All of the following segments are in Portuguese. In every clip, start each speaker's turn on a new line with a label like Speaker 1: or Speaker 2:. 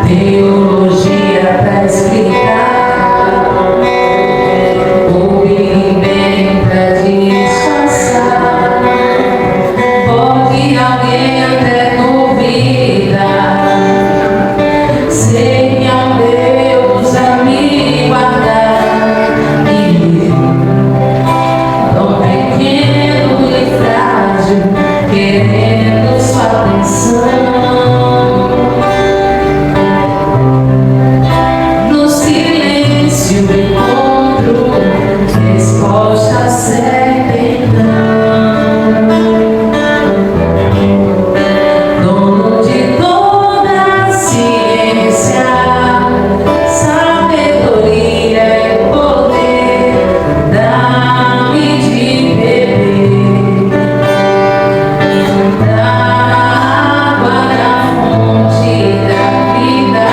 Speaker 1: teologia pra explicar, o Big Bang pra disfarçar. Pode alguém até duvidar, sei que é um Deus a me guardar, e tão pequeno e frágil, querendo sua atenção. No silêncio encontro resposta certa então. Dono de toda a ciência, sabedoria e poder, dá-me de beber da água da fonte da vida.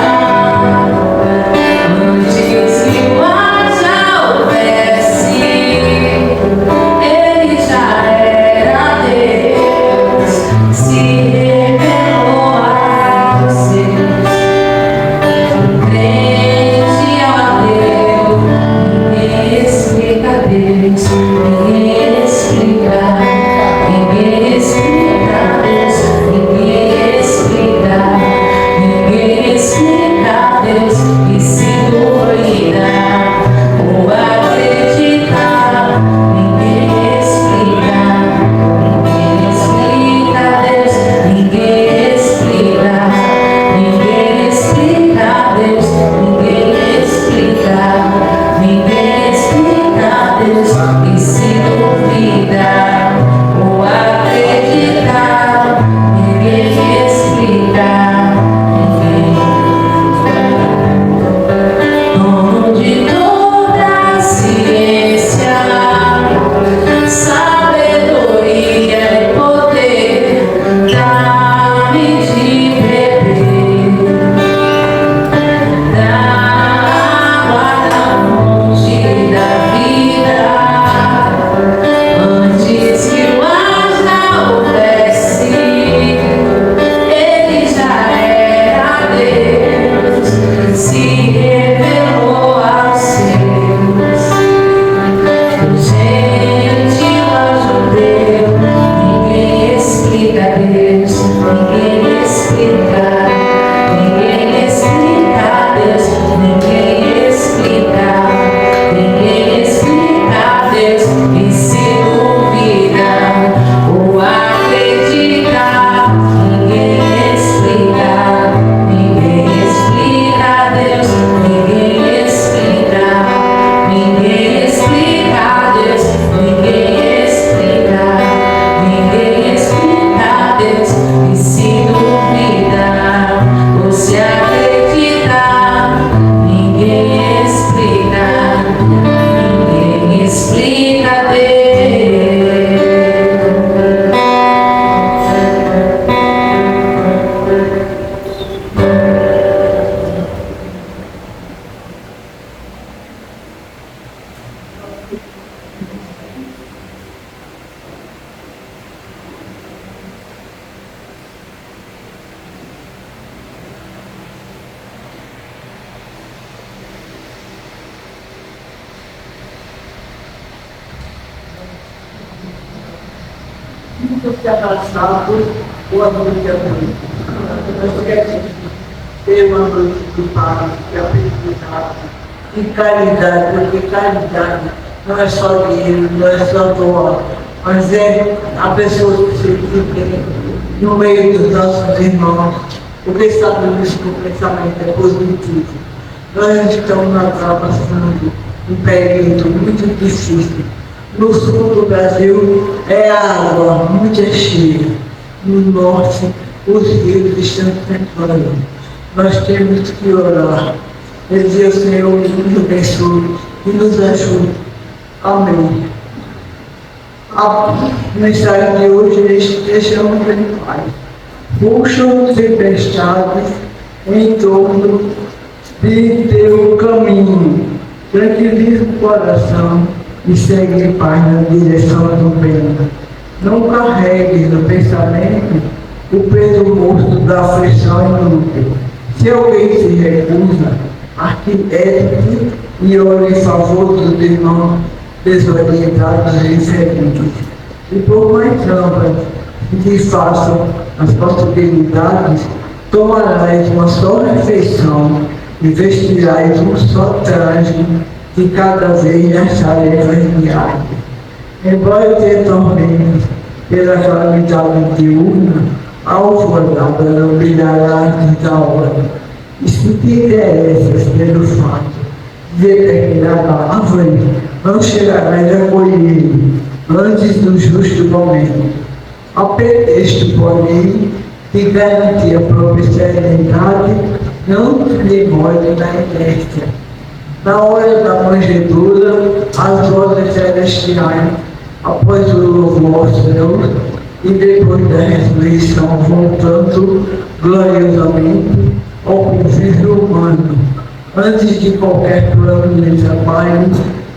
Speaker 1: Antes que o mar já houvesse, ele já era Deus, se revelou aos seus. Crente ao ateu, ninguém explica Deus, ninguém explica, ninguém explica Deus, ninguém explica, ninguém explica Deus, e se duvidar ou acreditar, ninguém explica Deus, ninguém explica, ninguém explica Deus, ninguém explica Deus, e se duvidar ou acreditar, ninguém explica, ninguém. Dono de toda a ciência, sabedoria e poder, dá-me de beber da água da fonte da vida. Antes que o ar já houvesse, ele já era Deus, se revelou aos seus. Do gentil ao judeu, ninguém explica Deus, ninguém explica Deus, ninguém explica Deus, e se duvida ou acreditar, ninguém explica Deus, ninguém explica Deus, ninguém explica Deus, e se duvida ou se acreditar, ninguém explica Deus.
Speaker 2: Muito se abraçado, boa noite a todos. Nós queremos ter uma noite de paz, de afetividade, de caridade, porque caridade não é só dinheiro, não é só doar, mas é a pessoa que se vive no meio dos nossos irmãos, porque sabemos que o pensamento é positivo. Nós estamos atravessando um período muito difícil. No sul do Brasil é água muito cheia. No norte, os rios estão secando. Nós temos que orar. Pedir ao Senhor que nos abençoe e nos ajude. Amém. A mensagem de hoje deixamos em paz. Puxam tempestades em torno de teu caminho. Tranquiliza o coração e segue em paz na direção do bem. Não carregue no pensamento o peso morto da aflição inútil. Se alguém se recusa, arquitético e ore em favor dos irmãos desorientados e infelizes. E por mais amplas que façam as possibilidades, tomarás uma só refeição e vestirás um só traje de cada vez nas tarefas diárias. Embora te atormentes pela calamidade diurna, a alvorada não brilhará antes da hora. E se te interessas pelo fato de determinada árvore, não chegarás a colher antes do justo momento. A pretexto, porém, de garantir a própria serenidade, não lhe molhe na inércia. Na hora da manjedoura, as vozes celestiais, após o louvor ao Senhor, e depois da ressurreição, voltando gloriosamente ao convívio humano. Antes de qualquer plano de trabalho,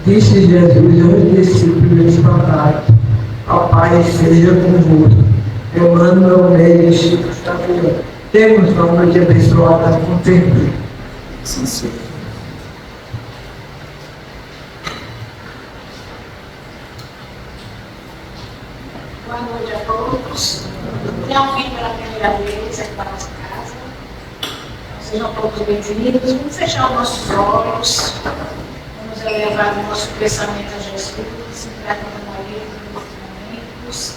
Speaker 2: disse Jesus aos discípulos espalhados: a paz seja convosco. Emmanuel Meire Chico Xavier. Temos uma noite abençoada com tempo.
Speaker 3: Sim, sim.
Speaker 4: Boa noite a todos. Tem alguém pela primeira vez aqui na nossa casa? Sejam todos bem-vindos. Vamos fechar os nossos olhos. Vamos elevar o nosso pensamento a Jesus, entregando a Ele nos momentos.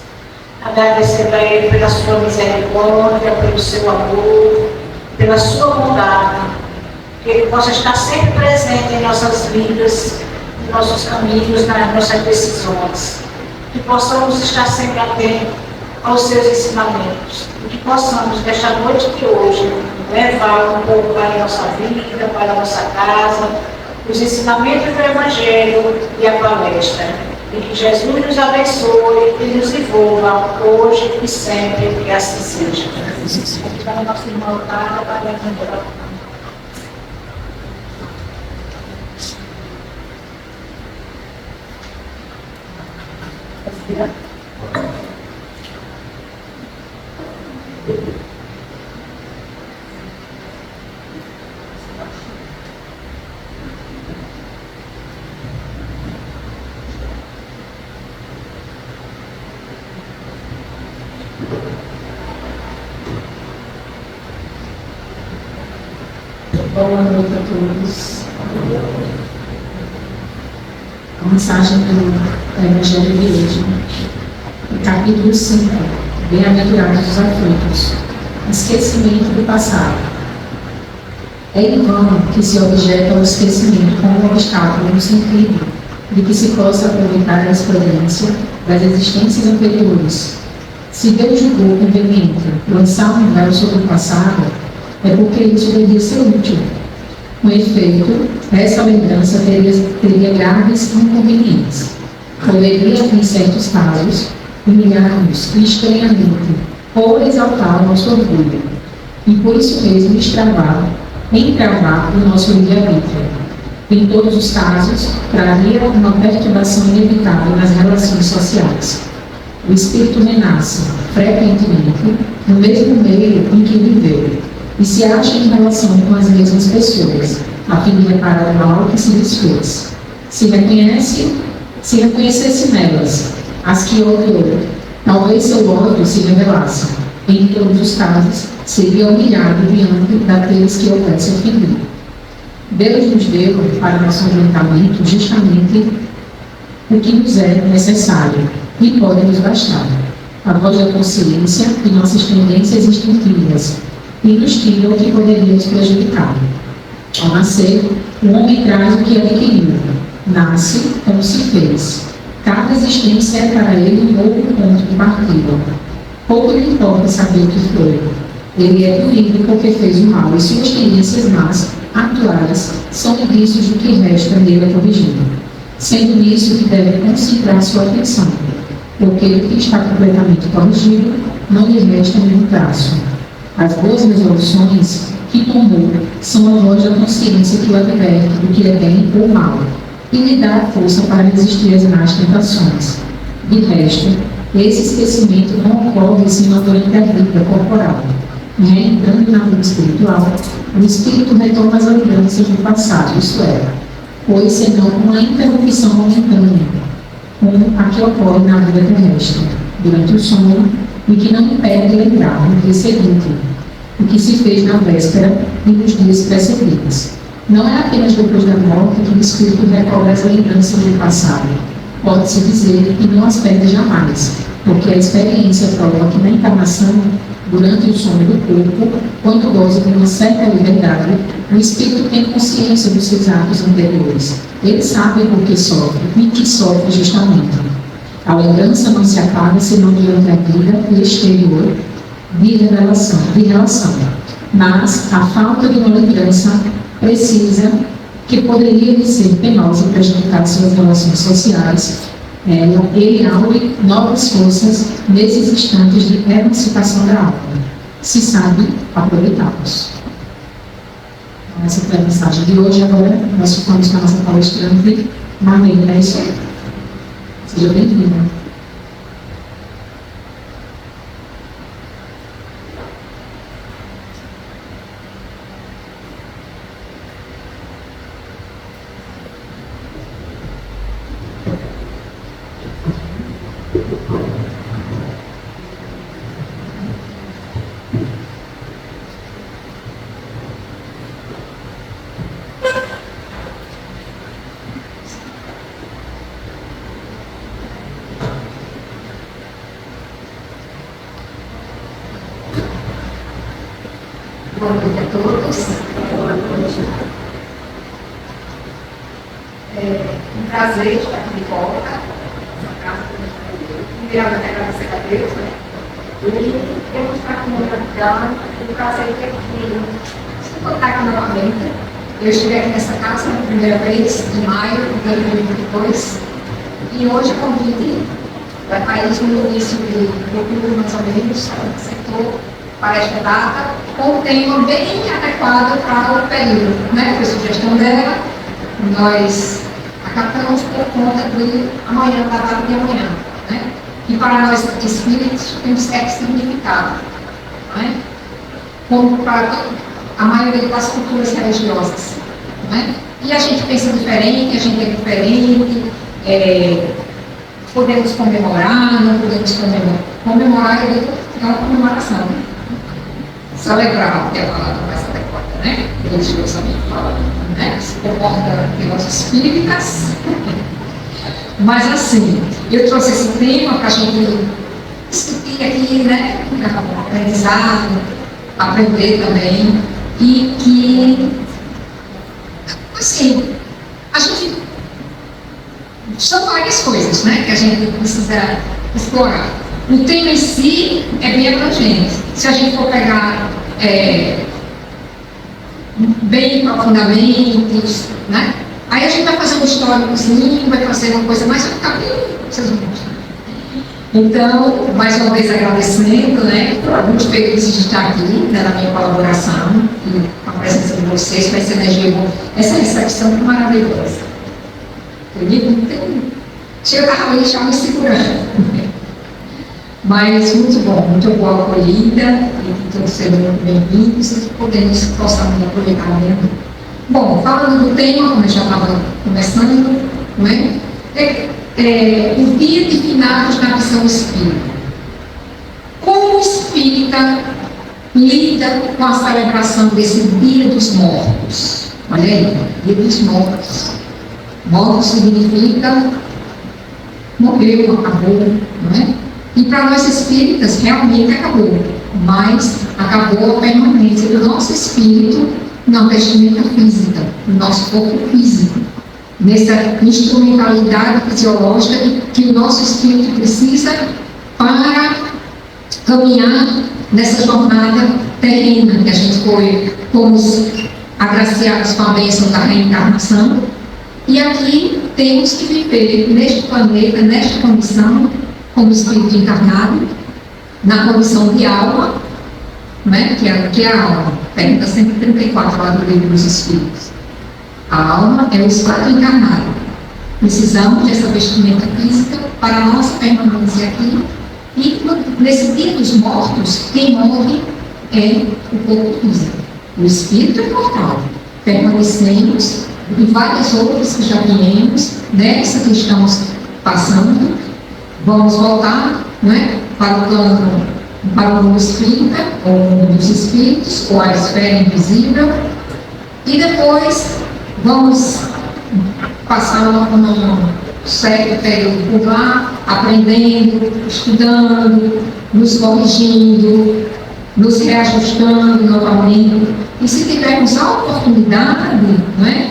Speaker 4: Agradecer a Ele pela sua misericórdia, pelo seu amor, pela sua bondade. Que Ele possa estar sempre presente em nossas vidas, em nossos caminhos, nas nossas decisões. Que possamos estar sempre atentos aos seus ensinamentos. E que possamos, nesta noite de hoje, levar um pouco para a nossa vida, para a nossa casa, os ensinamentos do Evangelho e a palestra. E que Jesus nos abençoe e nos envolva hoje e sempre, que assim seja. Aqui está a nossa irmã Otávia para lembrar.
Speaker 5: Boa noite a todos. A mensagem do Evangelho de hoje, capítulo 5, Bem-aventurados os aflitos, esquecimento do passado. É em vão que se objeta o esquecimento como um obstáculo no sentido de que se possa aproveitar a experiência das existências anteriores. Se Deus julgou conveniente lançar um véu sobre o passado, é porque isso devia ser útil. Com efeito, essa lembrança teria graves inconvenientes. Poderia, em certos casos, humilhar-nos estranhamente ou exaltar o nosso orgulho, e por isso mesmo entravar o nosso livre-arbítrio. Em todos os casos, traria uma perturbação inevitável nas relações sociais. O espírito renasce, frequentemente, no mesmo meio em que viveu, e se acha em relação com as mesmas pessoas, a fim de reparar o mal que se desfez. Se reconhecesse nelas as que odiou, talvez seu ódio se revelasse. Em todos os casos, seria humilhado diante daqueles que houvesse ofendido. Deus nos deu para nosso orientamento justamente o que nos é necessário e pode nos bastar: a voz da consciência e nossas tendências instintivas, e nos tira o que poderia nos prejudicar. Ao nascer, o homem traz o que adquiriu, nasce como se fez. Cada existência é para ele um novo ponto de partida. Pouco lhe importa saber o que foi. Ele é punido porque fez o mal, e suas tendências más atuais são indícios do que resta nele a corrigir. Sendo nisso que deve concentrar sua atenção, porque o que está completamente corrigido não lhe resta nenhum traço. As boas resoluções que tomou são a voz da consciência que o adverte do que é bem ou mal e lhe dá força para resistir às más tentações. De resto, esse esquecimento não ocorre senão durante a vida corporal, entrando na vida espiritual, o espírito retoma as lembranças do passado, isto é, pois senão uma interrupção momentânea, como a que ocorre na vida terrestre, durante o sono, e que não impede de lembrar no dia seguinte o que se fez na véspera e nos dias precedentes. Não é apenas depois da morte que o espírito recobra as lembranças do passado. Pode-se dizer que não as perde jamais, porque a experiência prova que na encarnação, durante o sono do corpo, quando goza de uma certa liberdade, o espírito tem consciência dos seus atos anteriores. Ele sabe por que sofre e que sofre justamente. A lembrança não se apaga senão durante a vida exterior de relação. Mas a falta de uma lembrança precisa, que poderia ser penosa e prejudicar suas relações sociais, ele abre novas forças nesses instantes de emancipação da alma, se sabe aproveitá-los. Então, essa foi a mensagem de hoje. Agora nós ficamos com a nossa palestrante, Marlene. É isso aí. Seja bem-vinda.
Speaker 3: Boa noite a todos. É um prazer estar aqui de volta nessa casa que a gente vai ver. Primeiramente, agradecer a Deus, né? E eu vou estar aqui no gratidão e o prazer de estar aqui novamente. Eu estive aqui nessa casa pela primeira vez, em maio de 2022, e hoje o convite para isso no início de outubro, mais ou menos, acertou para esta data, com um tema bem adequado para o período, né? Foi sugestão dela, nós acatamos por conta de amanhã, da data de amanhã, né? E para nós espíritos tem um certo significado, né? Como para a maioria das culturas religiosas, né? E a gente pensa diferente, a gente é diferente, podemos comemorar, não podemos comemorar. Comemorar é uma comemoração. Celebrar é a palavra mais adequada, né? Religiosamente falando, né? Se comporta pelas espíritas. Mas assim, eu trouxe esse tema para a gente discutir aqui, né? Aprendizado, aprender também. E que, assim, a gente. São várias coisas, né? Que a gente precisa explorar. O tema em si é bem abrangente. Se a gente for pegar bem profundamente, né? Aí a gente vai fazer um históricozinho, vai fazer uma coisa mais vocês vão gostar. Então, mais uma vez agradecendo, né? Muito feliz de estar aqui, né, na minha colaboração e com a presença de vocês, com essa energia, essa recepção maravilhosa. Eu digo, chega a ali já me segurando. Mas muito bom, muito boa acolhida, e que todos sejam muito bem-vindos e que possamos aproveitar mesmo. Bom, falando do tema, como eu já estava começando, né? O dia de finados na visão espírita. Como o espírita lida com a celebração desse Dia dos Mortos? Olha aí, Dia dos Mortos. Morto significa morreu, acabou, não é? E para nós espíritas realmente acabou, mas acabou a permanência do nosso espírito na vestimenta física, no nosso corpo físico, nessa instrumentalidade fisiológica que o nosso espírito precisa para caminhar nessa jornada terrena que a gente fomos agraciados com a bênção da reencarnação. E aqui temos que viver neste planeta, nesta condição, como espírito encarnado, na condição de alma, né? que é a alma. Pergunta 134 lá do Livro dos Espíritos. A alma é o espírito encarnado. Precisamos dessa vestimenta física para a nossa permanência aqui. E nesse Dia dos Mortos, quem morre
Speaker 5: é o corpo físico. O espírito é mortal. Permanecemos e várias outras que já viemos, nessa que estamos passando, vamos voltar, não é, para o plano, para o mundo espírita, ou o mundo dos espíritos, ou a esfera invisível, e depois vamos passar um certo período por lá, aprendendo, estudando, nos corrigindo, nos reajustando novamente. E se tivermos a oportunidade, não é?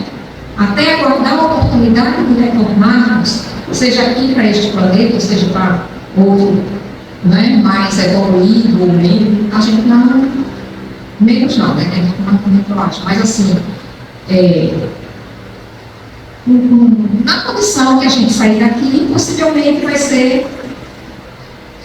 Speaker 5: Até aguardar a oportunidade de retornarmos, seja aqui para este planeta, ou seja para outro, não é? Mais evoluído ou menos, a gente não, menos não, né? Não acho, mas assim, na condição que a gente sair daqui, possivelmente vai ser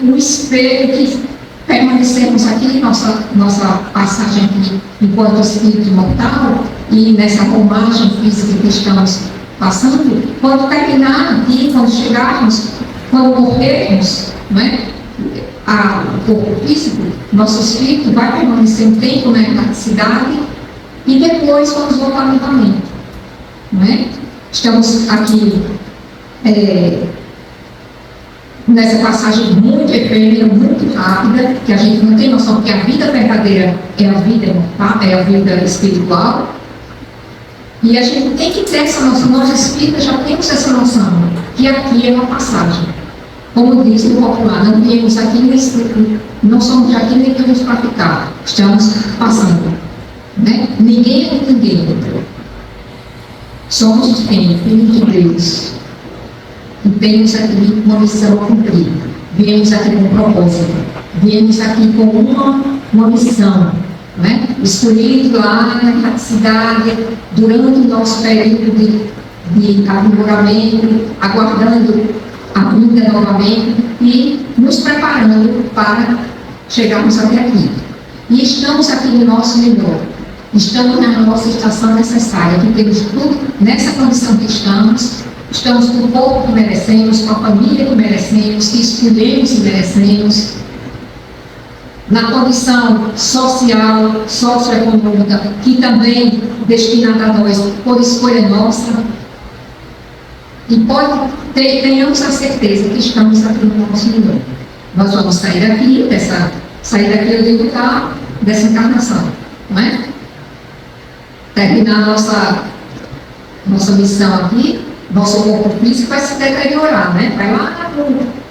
Speaker 5: um espelho que permanecermos aqui, nossa passagem aqui enquanto espírito mortal e nessa romagem física que estamos passando, quando terminar aqui, quando chegarmos, quando morrermos, não é? O corpo físico, nosso espírito vai permanecer um tempo na erraticidade e depois vamos voltar novamente, não é? Estamos aqui nessa passagem muito efêmera, muito rápida, que a gente não tem noção que a vida verdadeira é a vida imortal, é a vida espiritual. E a gente tem que ter essa noção, nós espíritas já temos essa noção, que aqui é uma passagem. Como diz o popular, não viemos aqui, não somos aqui nem viemos para ficar, estamos passando. Né? Ninguém é ninguém. Somos os filhos de Deus. E temos aqui uma missão a cumprir. Viemos aqui com um propósito. Viemos aqui com uma missão. Né? Escolhido lá na erraticidade, durante o nosso período de aprimoramento, aguardando a vinda novamente e nos preparando para chegarmos até aqui. E estamos aqui no nosso melhor. Estamos na nossa estação necessária, que temos tudo nessa condição que estamos com o corpo que merecemos, com a família que merecemos, que escolhemos e merecemos, na condição social, socioeconômica, que também destinada a nós por escolha nossa. E tenhamos a certeza que estamos aqui no nosso melhor. Nós vamos sair daqui, eu digo lá, dessa encarnação, não é? Terminar a nossa missão aqui, nosso corpo físico vai se deteriorar, né? Vai lá,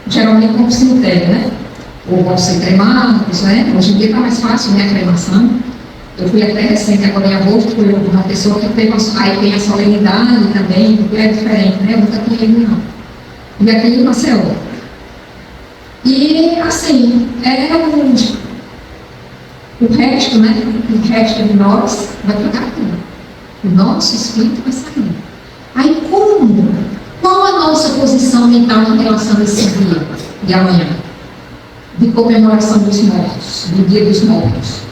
Speaker 5: geralmente como cemitério, né? Ou vão ser cremados, né? Hoje em dia está mais fácil, né? A cremação. Eu fui até recente, agora em agosto, fui uma pessoa que teve, aí tem a solenidade também, porque é diferente, né? Eu nunca tinha ido, não. E aqui em Maceió. E, assim, o resto, né? O resto de nós vai ficar aqui. O nosso espírito vai sair. Aí como? Qual a nossa posição mental em relação a esse dia de amanhã? De comemoração dos mortos, do dia dos mortos.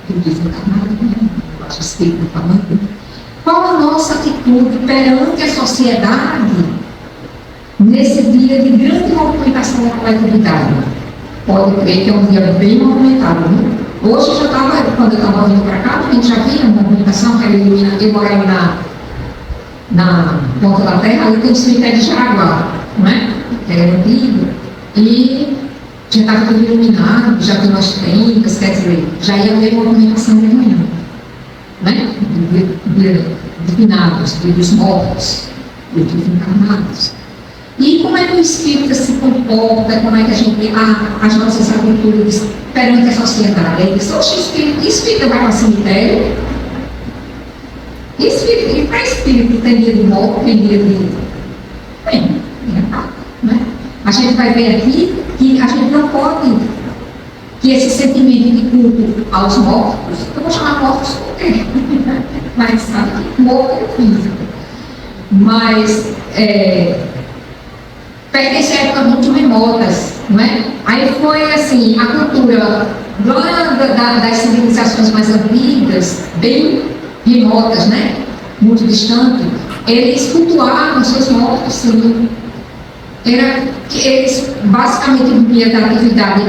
Speaker 5: Do desencarnado, né? Eu acho espírito falando. Qual a nossa atitude perante a sociedade nesse dia de grande movimentação da coletividade? Pode crer que é um dia bem movimentado, né? Hoje já estava, quando eu estava vindo para cá, a gente já via uma movimentação, eu morava na Ponta da Terra, ali tem o cemitério de Jaraguá, não é? Que era antigo, e já estava tudo iluminado, já tinha umas tendas, quer dizer, já ia haver movimentação de manhã, né? De finados, dos mortos, dos encarnados. E como é que o espírita se comporta, como é que a gente, as nossas atitudes perante a sociedade? Ele diz, oxe, espírita vai para o cemitério? E para espírito tem dia de morte, tem dia de... Bem, né? A gente vai ver aqui que a gente não pode, que esse sentimento de culto aos mortos, eu vou chamar mortos porque, mas sabe, morto é físico. Mas, pertence a épocas muito remotas, não é? Aí foi assim, a cultura das civilizações mais antigas, bem remotas, né? Muito distantes, eles cultuavam seus mortos, sim. Eles basicamente viviam da atividade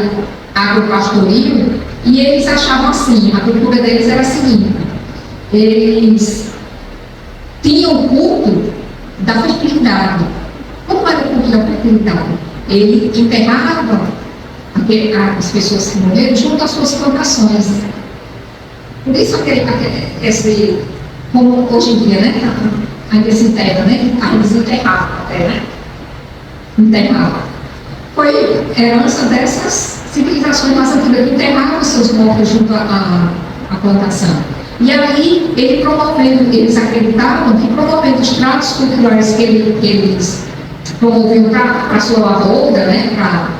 Speaker 5: agropastoril
Speaker 3: E eles achavam assim, a cultura deles era a seguinte, eles tinham o culto da fertilidade. Como era o culto da fertilidade? Ele enterrava as pessoas que morreram junto às suas plantações. Por isso como hoje em dia, né? Ainda se enterra, né? Aí eles enterravam até, né? Enterravam. Foi herança dessas civilizações mais antigas que enterravam seus mortos junto à plantação. E aí, eles acreditavam que promovendo os tratos culturais que eles promoviam para a sua lavoura, né? Para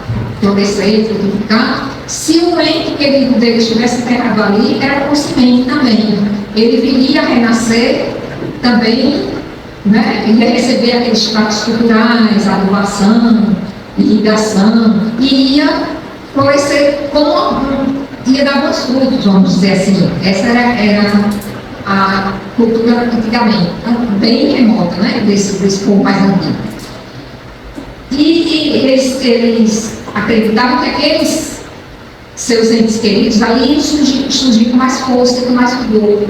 Speaker 3: florescer, frutificar, se o ente querido dele estivesse enterrado ali, era por semente também. Ele viria a renascer também, né? Ia receber aqueles tratos culturais, adubação, irrigação, e ia florescer ia dar bons frutos, vamos dizer assim. Essa era a cultura antigamente, bem remota, né? Desse povo mais antigo. E eles acreditavam que aqueles seus entes queridos ali iam surgir com mais força, com mais vigor,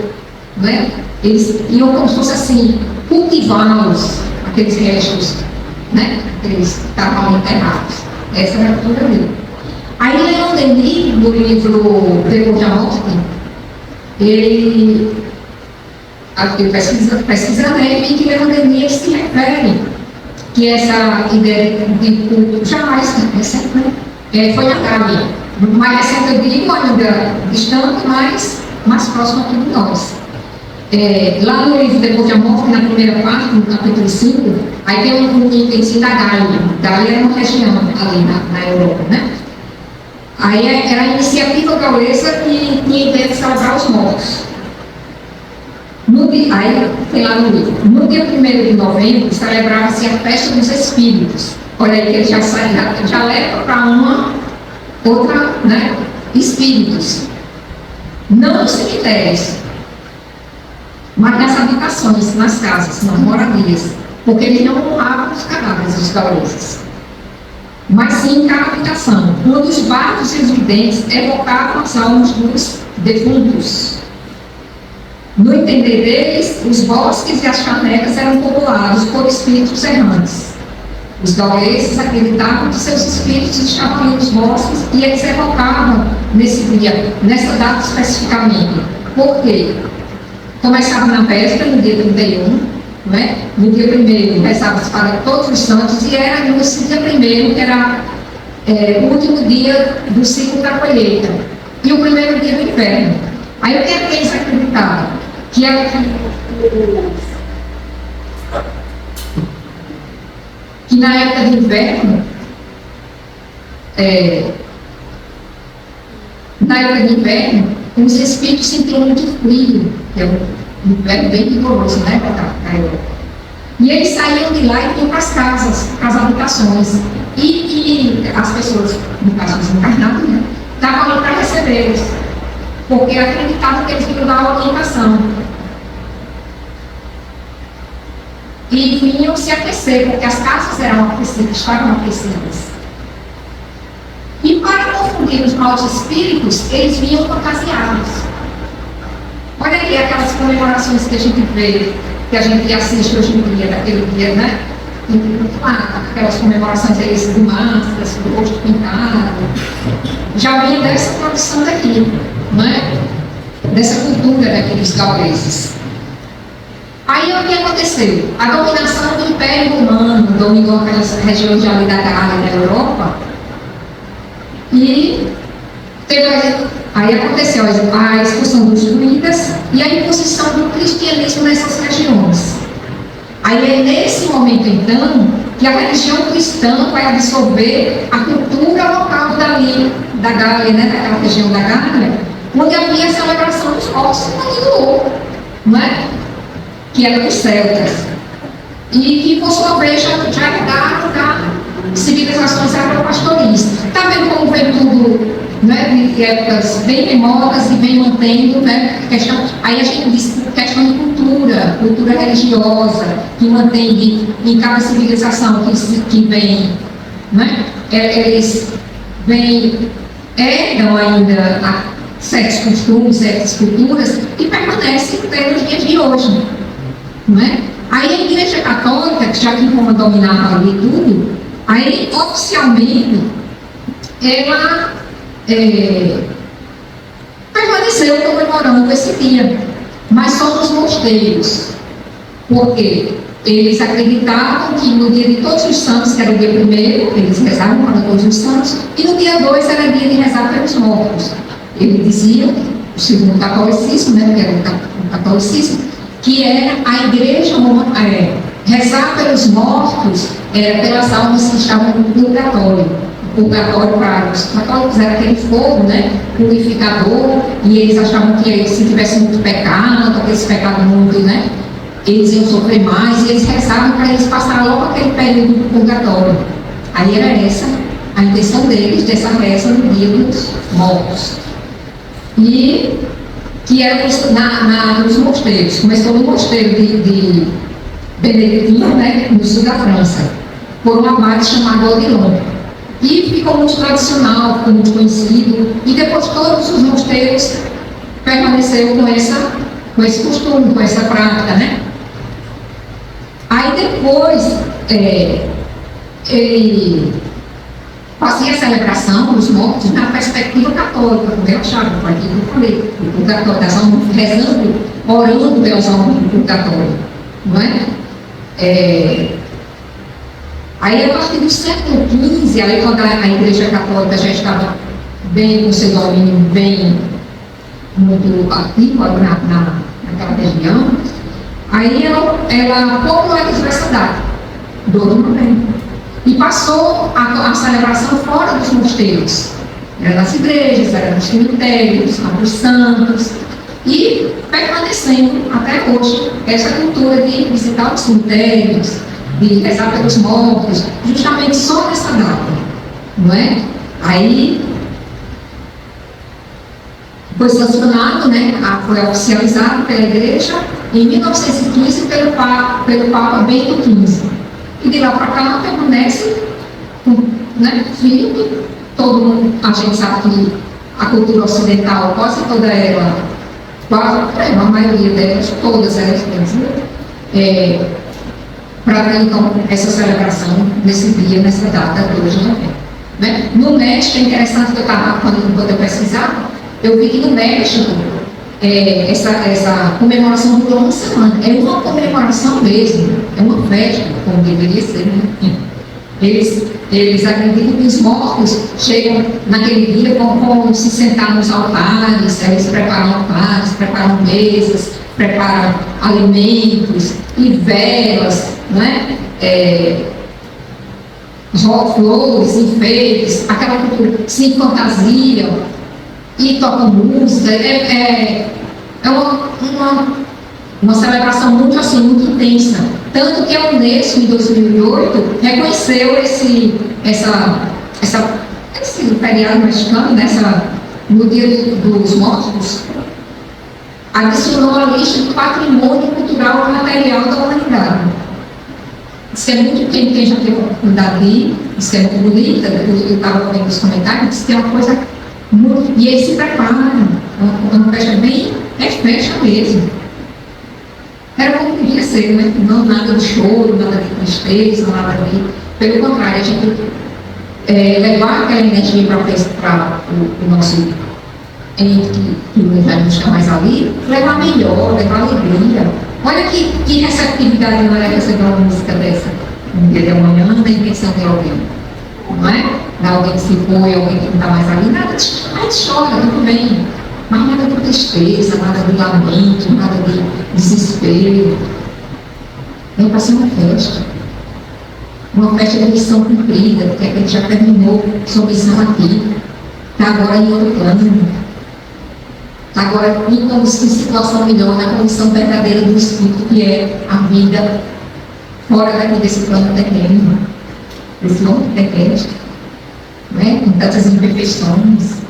Speaker 3: né? Eles iam como se fosse assim, cultivá-los, aqueles restos, né? Aqueles que estavam enterrados. Essa era a cultura dele. Aí Leon Denis, no livro Depois da Morte, ele pesquisando, ele vê que Leon Denis se refere que essa ideia de culto jamais recente, foi a Gália. Mais recente, eu digo, ainda distante, mas mais próximo aqui de nós. Lá no livro Depois da Morte, na primeira parte, no capítulo 5, aí tem um item da Gália. Gália é uma região ali na Europa, né? Aí era a iniciativa gaulesa que tinha a ideia de salvar os mortos. Aí tem lá no livro. No dia 1º de novembro, celebrava-se a festa dos espíritos. Olha aí que ele já leva para uma outra, né? Espíritos. Não nos cemitérios, mas nas habitações, nas casas, nas moradias. Porque eles não honravam os cadáveres dos gauleses, mas sim em cada habitação, onde os barcos residentes evocavam as almas dos defuntos. No entender deles, os bosques e as chanecas eram populados por espíritos errantes. Os gauleses acreditavam que seus espíritos estavam ali nos bosques e eles evocavam nesse dia, nessa data especificamente. Por quê? Começava na véspera, no dia 31, né? No dia 1º rezava-se para todos os santos e era nesse dia 1º que era o último dia do ciclo da colheita e o primeiro dia do inverno. Aí o que é que eles acreditavam? Que era que na época de inverno, os espíritos sentiam muito frio, que é um inverno bem rigoroso, né, para a Europa. E eles saíam de lá e iam para as casas, para as habitações. E as pessoas, no caso dos encarnados, né, estavam ali para recebê-los, porque acreditavam que eles iam dar orientação. E vinham se aquecer, porque as casas eram aquecidas, estavam aquecidas. E para confundir os maus espíritos, eles vinham fantasiados. Olha aí aquelas comemorações que a gente vê, que a gente assiste hoje em dia, daquele dia, né? Aquelas comemorações deles de máscaras, do rosto pintado. Já vinha dessa tradição daqui, não é? Dessa cultura daqueles gauleses. Aí o que aconteceu? A dominação do Império Romano dominou aquelas regiões ali da Gália, da Europa, e aí aconteceu a expulsão dos druidas e a imposição do cristianismo nessas regiões. Aí é nesse momento, então, que a religião cristã vai absorver a cultura local dali, da Gália, né, daquela região da Gália, onde havia a celebração dos mortos do ouro, não é? Que era dos celtas, e que por sua vez já herdaram da civilizações agropastoristas. Está vendo como vem tudo, né, de épocas bem remotas e vem mantendo, né, questão, aí a gente diz questão de cultura religiosa, que mantém em cada civilização que vem, né, eles herdam ainda certos costumes, certas culturas, que permanecem até nos dias de hoje. Não é? Aí a Igreja Católica, que já tinha como dominava ali tudo, aí oficialmente ela permaneceu comemorando esse dia, mas só nos mosteiros, porque eles acreditavam que no dia de Todos os Santos, que era o dia 1º, eles rezavam para Todos os Santos, e no dia 2 era dia de rezar pelos mortos. Eles diziam, segundo o catolicismo, né, que era o catolicismo, que era a igreja rezar pelos mortos, era pelas almas que estavam no purgatório. O purgatório para os católicos era aquele fogo, né, purificador, e eles achavam que se tivesse muito pecado, aqueles pecados muito, né, eles iam sofrer mais, e eles rezavam para eles passarem logo aquele período do purgatório. Aí era essa a intenção deles, dessa reza no dia dos mortos. E que era nos mosteiros. Começou no mosteiro de Beneditino, né, no sul da França, por um abade chamado Odilon. E ficou muito tradicional, ficou muito conhecido, e depois todos os mosteiros permaneceram com esse costume, com essa prática, né? Aí depois, ele fazia a celebração dos mortos na perspectiva católica, como eu achava, foi aquilo que eu falei, o purgatório, das almas rezando, orando pelas almas do purgatório, não é? Aí, a partir do século XV, aí quando a Igreja Católica já estava bem com seu domínio, bem muito ativo naquela região, aí ela popularizou essa data, 2 de novembro, e passou a celebração fora dos mosteiros. Era nas igrejas, era nos cemitérios, nos santos, e permanecendo até hoje essa cultura de visitar os cemitérios, de rezar pelos mortos, justamente só nessa data, não é? Aí foi sancionado, né, foi oficializado pela Igreja em 1915 pelo Papa Bento XV. E de lá para cá permanece, né, firme. Todo mundo, a gente sabe que a cultura ocidental, quase toda ela, a maioria delas, todas elas, para ter então essa celebração nesse dia, nessa data, 2 de novembro. Né? No México, é interessante que eu estava, quando eu pesquisava, eu vi que no México, essa comemoração durou uma semana. É uma comemoração mesmo, é uma festa, como deveria ser. Né? Eles acreditam que os mortos chegam naquele dia, vão se sentar nos altares, eles preparam altares, preparam mesas, preparam alimentos e velas, né? Flores, enfeites, aquela cultura, se fantasiam e tocam música. É uma celebração muito assim, muito intensa. Tanto que a Unesco, em 2008, reconheceu esse feriado mexicano, no Dia dos Mortos, adicionou a lista do patrimônio cultural e material da humanidade. Isso é muito, quem já teve a oportunidade de ir, isso é muito bonito, eu estava vendo os comentários, isso é uma coisa muito. E eles se preparam, uma festa bem, festa mesmo. Era como podia ser, né? Não nada de choro, nada de tristeza, nada de. Pelo contrário, a gente levar aquela energia para o nosso ente que já não está mais ali, levar melhor, levar alegria. Olha que receptividade não é receber uma música dessa. Um dia de amanhã, na intenção de alguém. Não é? De alguém que se foi, alguém que não está mais ali, nada. A gente chora, tudo bem. Mas nada de tristeza, nada de lamento, nada de desespero. É para ser uma festa. Uma festa de missão cumprida, porque a gente já terminou sua missão aqui. Está agora em outro plano. Está agora em situação melhor, na condição verdadeira do Espírito, que é a vida fora daqui desse plano terreno, desse mundo terrestre, né? Com tantas imperfeições,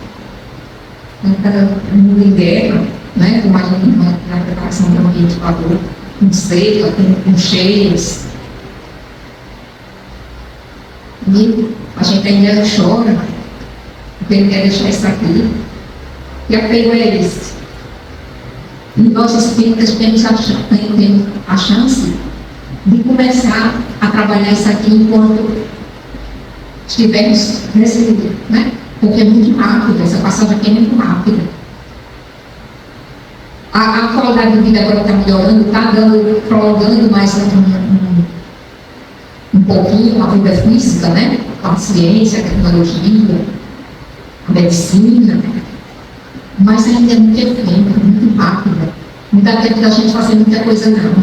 Speaker 3: cada mundo em guerra, né? Como a gente na preparação do ambiente falou, com seca, com cheios. E a gente ainda chora, porque ele quer deixar isso aqui. Que apego é esse? E nós espíritas temos a chance de começar a trabalhar isso aqui enquanto estivermos nesse, né? Porque é muito rápido, essa passagem aqui é muito rápida. A qualidade de vida agora está melhorando, está prolongando mais um pouquinho a vida física, né? A ciência, a tecnologia, a medicina, mas ainda é muito efêmero, muito rápida. Não dá tempo da gente fazer muita coisa, não.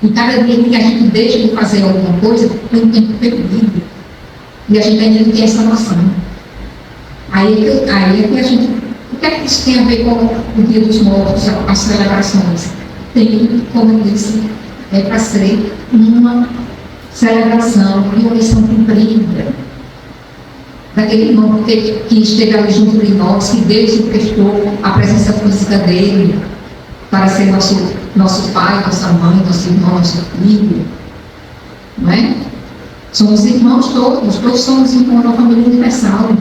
Speaker 3: E cada dia que a gente deixa de fazer alguma coisa, tem um tempo perdido. E a gente ainda não tem essa noção. Aí é que a gente. O que é que isso tem a ver com o Dia dos Mortos, as celebrações? Tem, como eu disse, é para ser uma celebração e uma missão cumprida. Daquele irmão que esteve ali junto de nós, que Deus emprestou a presença física dele para ser nosso pai, nossa mãe, nosso irmão, nosso filho. Não é? Somos irmãos todos somos irmãos da família universal.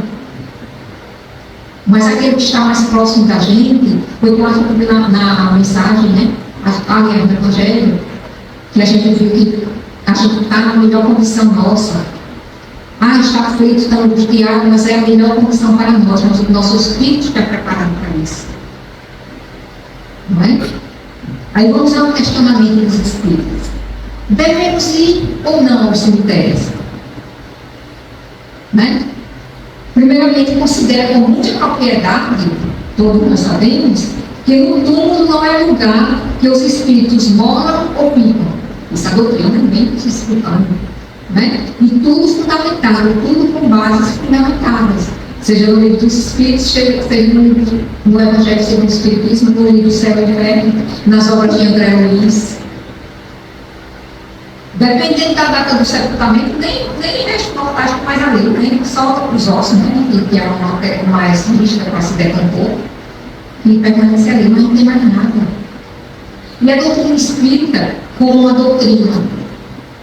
Speaker 3: Mas aquele que está mais próximo da gente, foi como a gente viu na mensagem, né? Ali no Evangelho, que a gente viu que a gente está na melhor condição nossa. Está aflito, está angustiado, mas é a melhor condição para nós. Nosso espírito está preparado para isso. Não é? Aí vamos ao questionamento dos espíritos. Devemos ir ou não aos cemitérios? Né? Primeiramente, considera com muita propriedade, todos nós sabemos, que o túmulo não é lugar que os espíritos moram ou ficam. Essa doutrina vem se explicando. Né? E tudo fundamentado, tudo com bases fundamentadas. Seja no livro dos Espíritos, seja no Evangelho segundo o Espiritismo, no livro Céu e Inferno, nas obras de André Luiz. Dependendo da data do sepultamento, nem resta plástico mais ali, nem solta os ossos, né? Que é uma matéria mais rígida para se decompor, e permanece ali, mas não tem mais nada. E a doutrina espírita, como uma doutrina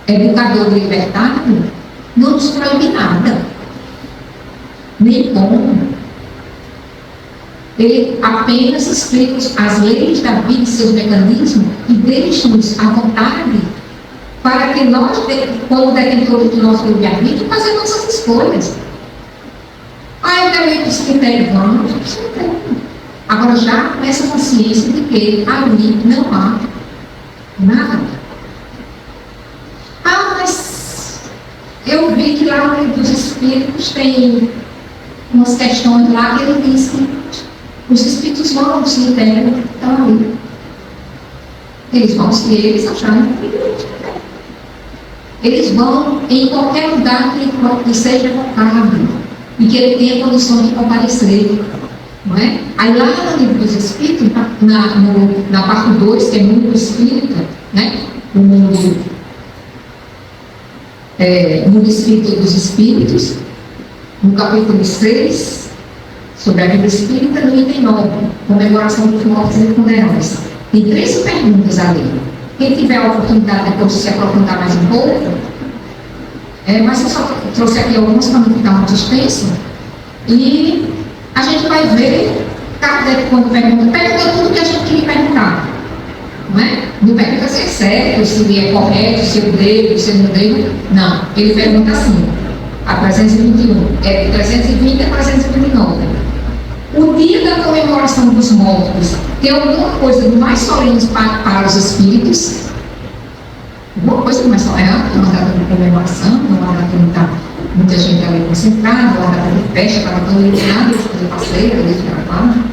Speaker 3: educadora e libertária, não nos proíbe nada, nem como. Ele apenas explica as leis da vida e seus mecanismos e deixa-nos à vontade para que nós, como detentores do nosso livre-arbítrio, façamos nossas escolhas. Eu quero ir para o cemitério, vamos para o cemitério. Agora já com essa consciência de que ali não há nada. Mas eu vi que lá no livro dos Espíritos tem umas questões lá que ele diz que os Espíritos vão ao cemitério, estão ali. Eles vão se eles acharem que eles vão em qualquer lugar que seja evocado e que ele tenha condições de comparecer. Não é? Aí lá no livro dos Espíritos, na parte 2, que é mundo espírita, né? O mundo espírita dos Espíritos, no capítulo 6, sobre a vida espírita, no item 9, comemoração dos mortos e funerais. Tem 3 perguntas ali. Quem tiver a oportunidade depois de se aprofundar mais um pouco, mas eu só trouxe aqui alguns para não ficar muito extenso, e a gente vai ver, Kardec, quando pergunta tudo que a gente queria perguntar. Não é? Não pergunta se é certo, se é correto, se eu devo, se eu não devo. Não, ele pergunta assim, a 321, de 320 a 329. O dia da comemoração dos mortos tem alguma coisa de mais solene para os espíritos? Alguma coisa de mais solene? Uma data de comemoração, uma data que não está muita gente ali concentrada, uma data de festa, estava tão iluminada, eles faziam passeio, eles gravavam,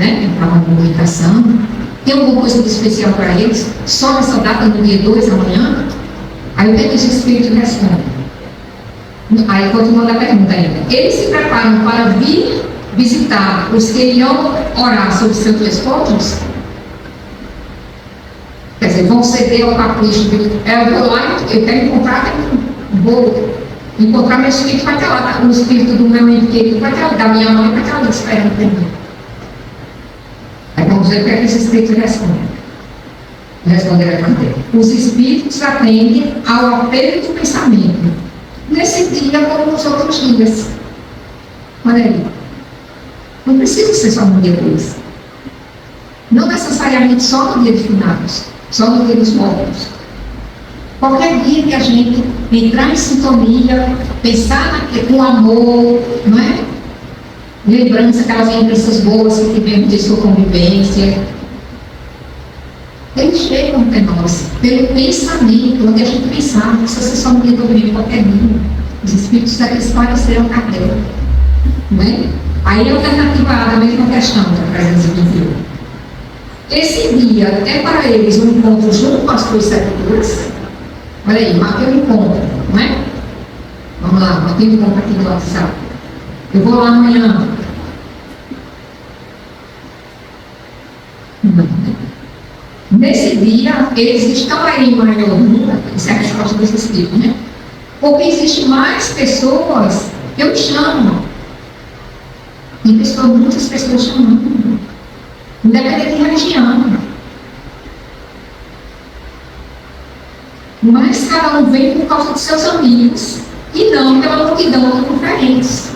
Speaker 3: entravam na comunicação. Tem alguma coisa de especial para eles? Só nessa data, no dia 2, amanhã? Aí o que os espíritos respondem? Aí continua a pergunta ainda. Eles se preparam para vir visitar os que irão orar sobre seus despojos? Quer dizer, vão ceder ao capricho de eu vou lá, eu quero vou encontrar meu espírito, vai estar lá, o espírito do meu ente querido vai estar lá, da minha mãe vai estar lá esperando por mim. Aí vamos ver o que é que esses espíritos respondem. Responderam a Kardec. Os espíritos atendem ao apelo do pensamento. Nesse dia, como nos outros dias. Olha aí. Não precisa ser só no dia 2. Não necessariamente só no dia de finados, só no dia dos mortos. Qualquer dia que a gente entrar em sintonia, pensar com amor, não é? Lembrança, aquelas lembranças boas que tivemos de sua convivência. Eles chegam até nós, pelo pensamento, onde a gente pensar, não precisa ser só no dia do domingo, qualquer dia. Os espíritos daqui esclareceram Kardec. Não é? Aí a alternativa A da mesma questão da 321. Esse dia é para eles um encontro junto com as precepturas. Olha aí, marquei um encontro, não é? Vamos lá, marquei um encontro aqui no WhatsApp. Eu vou lá amanhã. Não. Nesse dia, eles estão aí em maior número, isso é a resposta dos espíritos, né? Porque existem mais pessoas, eu chamo. Tem muitas pessoas chamando. Independente de religião. Mas cada um vem por causa dos seus amigos e não pela multidão de conferentes.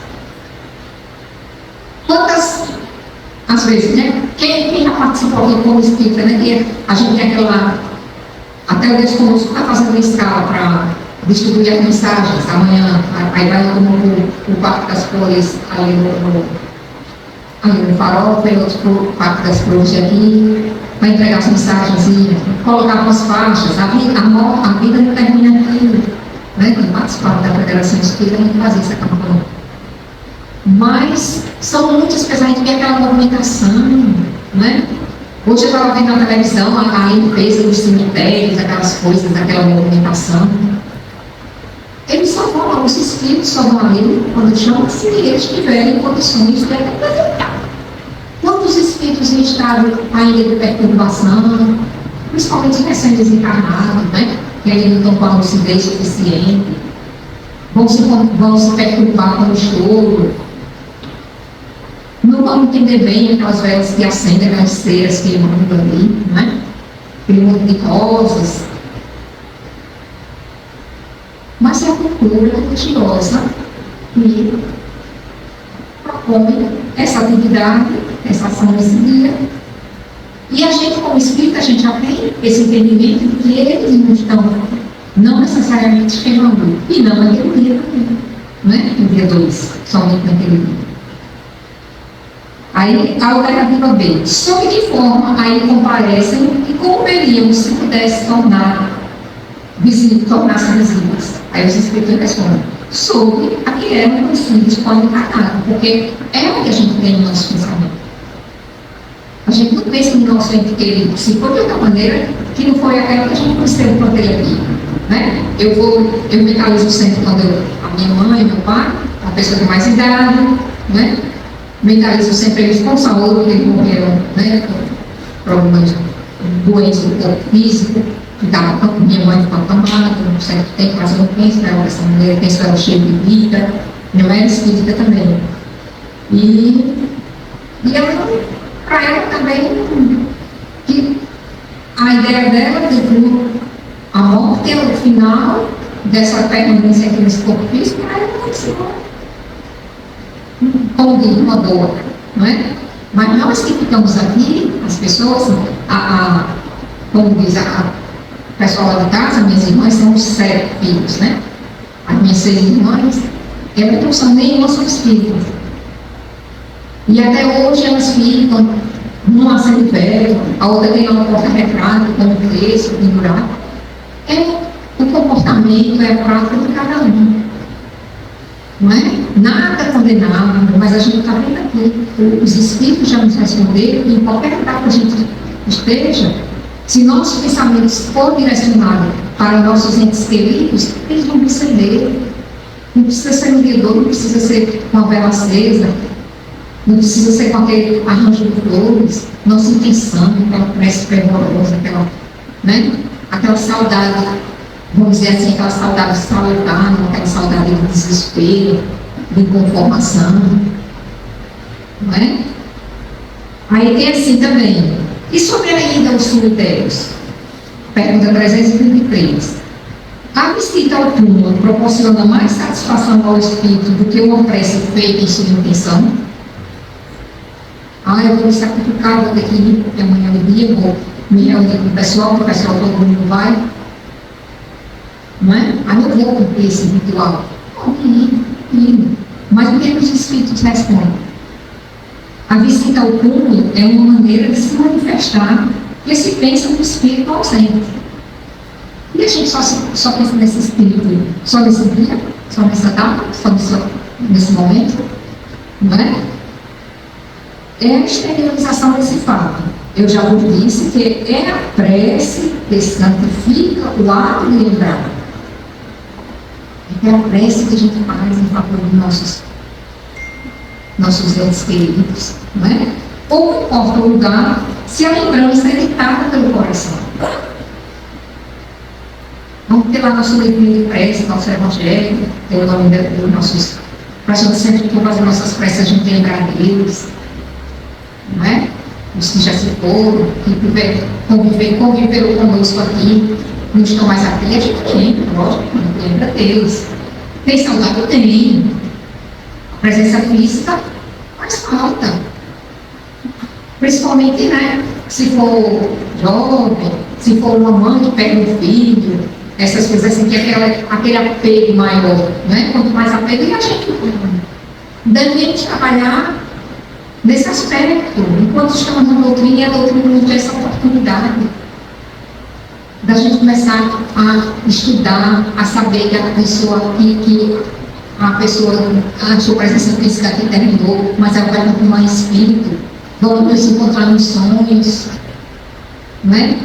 Speaker 3: Quantas, às vezes, né? Quem já participou aqui como espírita, né? Que a gente tem aquela. Até o Deus Conosco está fazendo uma escala para distribuir as mensagens. Amanhã, aí vai no Parque das Flores, ali no Farol, tem outro Parque das Flores aqui, para entregar as mensagens e colocar umas faixas. A vida não termina aqui. Né? Quando participaram da Federação Espírita, a gente fazia essa campanha. Mas são muitas pessoas, a gente vê aquela movimentação, né? Hoje eu estava vendo na televisão a limpeza dos cemitérios, aquelas coisas, aquela movimentação. Eles só vão lá, os espíritos só vão ali quando chamam, se eles tiverem condições de apresentar. Quantos espíritos em estado ainda de perturbação, principalmente recém-desencarnados, né? Que ainda não estão com a lucidez suficiente, vão se perturbar com o choro, não vão entender bem aquelas velas que acendem, aquelas ceras que mandam ali, né? Aquele monte de rosas. Mas é a cultura religiosa que propõe essa atividade, essa ação nesse dia. E a gente, como espírita, a gente já tem esse entendimento de que eles não estão, não necessariamente esperando, e não naquele dia também, não é? No dia 2, somente naquele dia. Aí, a alternativa B, sob que forma aí comparecem e como veríamos se pudesse tornar-se visíveis. Aí os espíritos respondem, sob a que eram conhecidos como encarnados, porque é o que a gente tem no nosso pensamento. A gente não pensa no nosso ente querido, se for de outra maneira, que não foi aquela que a gente conheceu quando ele aqui. Né? Eu mentalizo sempre quando a minha mãe, meu pai, a pessoa de mais idade, né? Mentalizo sempre eles com saúde, que eles morreram, né? Com problemas doentes do corpo físico, minha mãe ficou acamada por um certo tempo, mas eu não penso nela dessa maneira, penso ela cheia de vida, não era espírita também. E ela, para ela também, que a ideia dela de a morte é o final dessa permanência aqui nesse corpo físico, para ela não se como diz, uma boa, não é? Mas nós que ficamos aqui, as pessoas, como diz o pessoal lá de casa, minhas irmãs são 7 filhos, né? As minhas 6 irmãs, elas não são nenhuma, são espíritas. E até hoje elas ficam numa acende velho, a outra tem uma porta-retrato, com um texto pendurado. O comportamento, é a prática de cada um. Não é? Nada condenável, mas a gente está vendo aqui. Os espíritos já nos responderam que em qualquer lugar que a gente esteja, se nossos pensamentos forem direcionados para nossos entes queridos, eles vão receber. Não precisa ser um guiador, não precisa ser com a vela acesa, não precisa ser com aquele arranjo de flores, nossa intenção, aquela prece fervorosa, aquela saudade, vamos dizer assim, aquela saudade salutar, aquela saudade de desespero, de conformação, não é? Aí tem assim também, e sobre ainda os cemitérios? Pergunta 323. A visita ao túmulo proporciona mais satisfação ao espírito do que uma prece feita em sua intenção? eu vou me sacrificar, vou ter que ir, porque amanhã é o dia, vou me reunir com o pessoal todo mundo vai. Não é? Aí eu vou cumprir esse ritual. Mas o que os espíritos respondem? A visita ao túmulo é uma maneira de se manifestar que se pensa no espírito ausente. E a gente só pensa nesse espírito só nesse dia, só nessa data, só nesse momento, não é? É a exteriorização desse fato. Eu já vos disse que é a prece que santifica o ato de lembrar. É a prece que a gente faz em favor dos nossos entes queridos, não é? Ou não importa o lugar, se a lembrança é ditada pelo coração. Vamos ter lá nosso livrinho de prece, nosso evangelho, ter o nome dos nossos. Para a gente sempre que fazer nossas preces, a gente lembrar deles, não é? Os que já se foram, que conviveram conosco aqui, não estão mais aqui, a gente lembra, lógico, a gente lembra deles. Tem saudade? Tem. A presença física faz falta. Principalmente, né? Se for jovem, se for uma mãe que pega um filho, essas coisas assim, que é aquele apego maior, né? Quanto mais apego, e a gente deve trabalhar nesse aspecto. Enquanto estamos na doutrina, e a doutrina nos dá essa oportunidade da gente começar a estudar, a saber que a sua presença física aqui terminou, mas ela vai continuar em espírito. Vamos nos encontrar nos sonhos, né?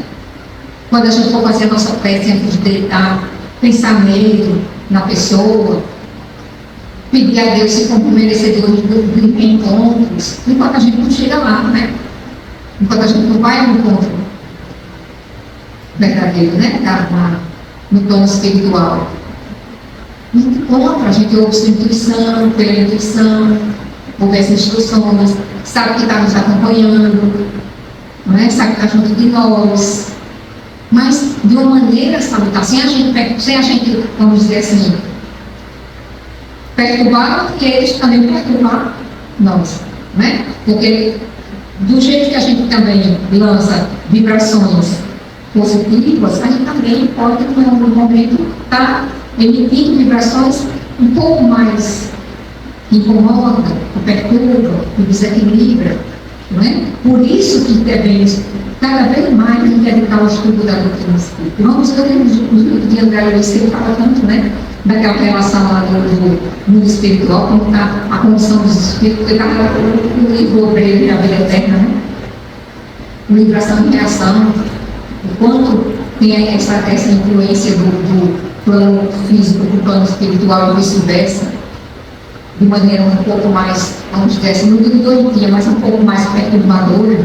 Speaker 3: Quando a gente for fazer a nossa prece antes de deitar, pensar nele, na pessoa, pedir a Deus se como merecedor de reencontros, enquanto a gente não chega lá, né? Enquanto a gente não vai ao encontro verdadeiro, né? No plano espiritual. A gente encontra, a gente ouve sua intuição, pela intuição, ouve as instruções, sabe que está nos acompanhando, não é? Sabe que está junto de nós, mas de uma maneira salutar, sem a gente, vamos dizer assim, perturbar, e eles também perturbar nós, né? Porque do jeito que a gente também lança vibrações positivas, a gente também pode, em algum momento, estar emitindo vibrações um pouco mais que incomodam, que perturbam, que desequilibram, não é? Por isso que devemos cada vez mais dedicar ao estudo da doutrina espírita. Vamos ver o de André Luiz, que ele fala tanto, né? Daquela relação lá do mundo espiritual, como está a condição dos espíritos, porque está no livro Obreiro da Vida Eterna, né? O livro Ação e Reação, o quanto tem essa influência do plano físico, do plano espiritual e vice-versa, de maneira um pouco mais, vamos dizer assim, não digo doentia, mas um pouco mais perturbadora.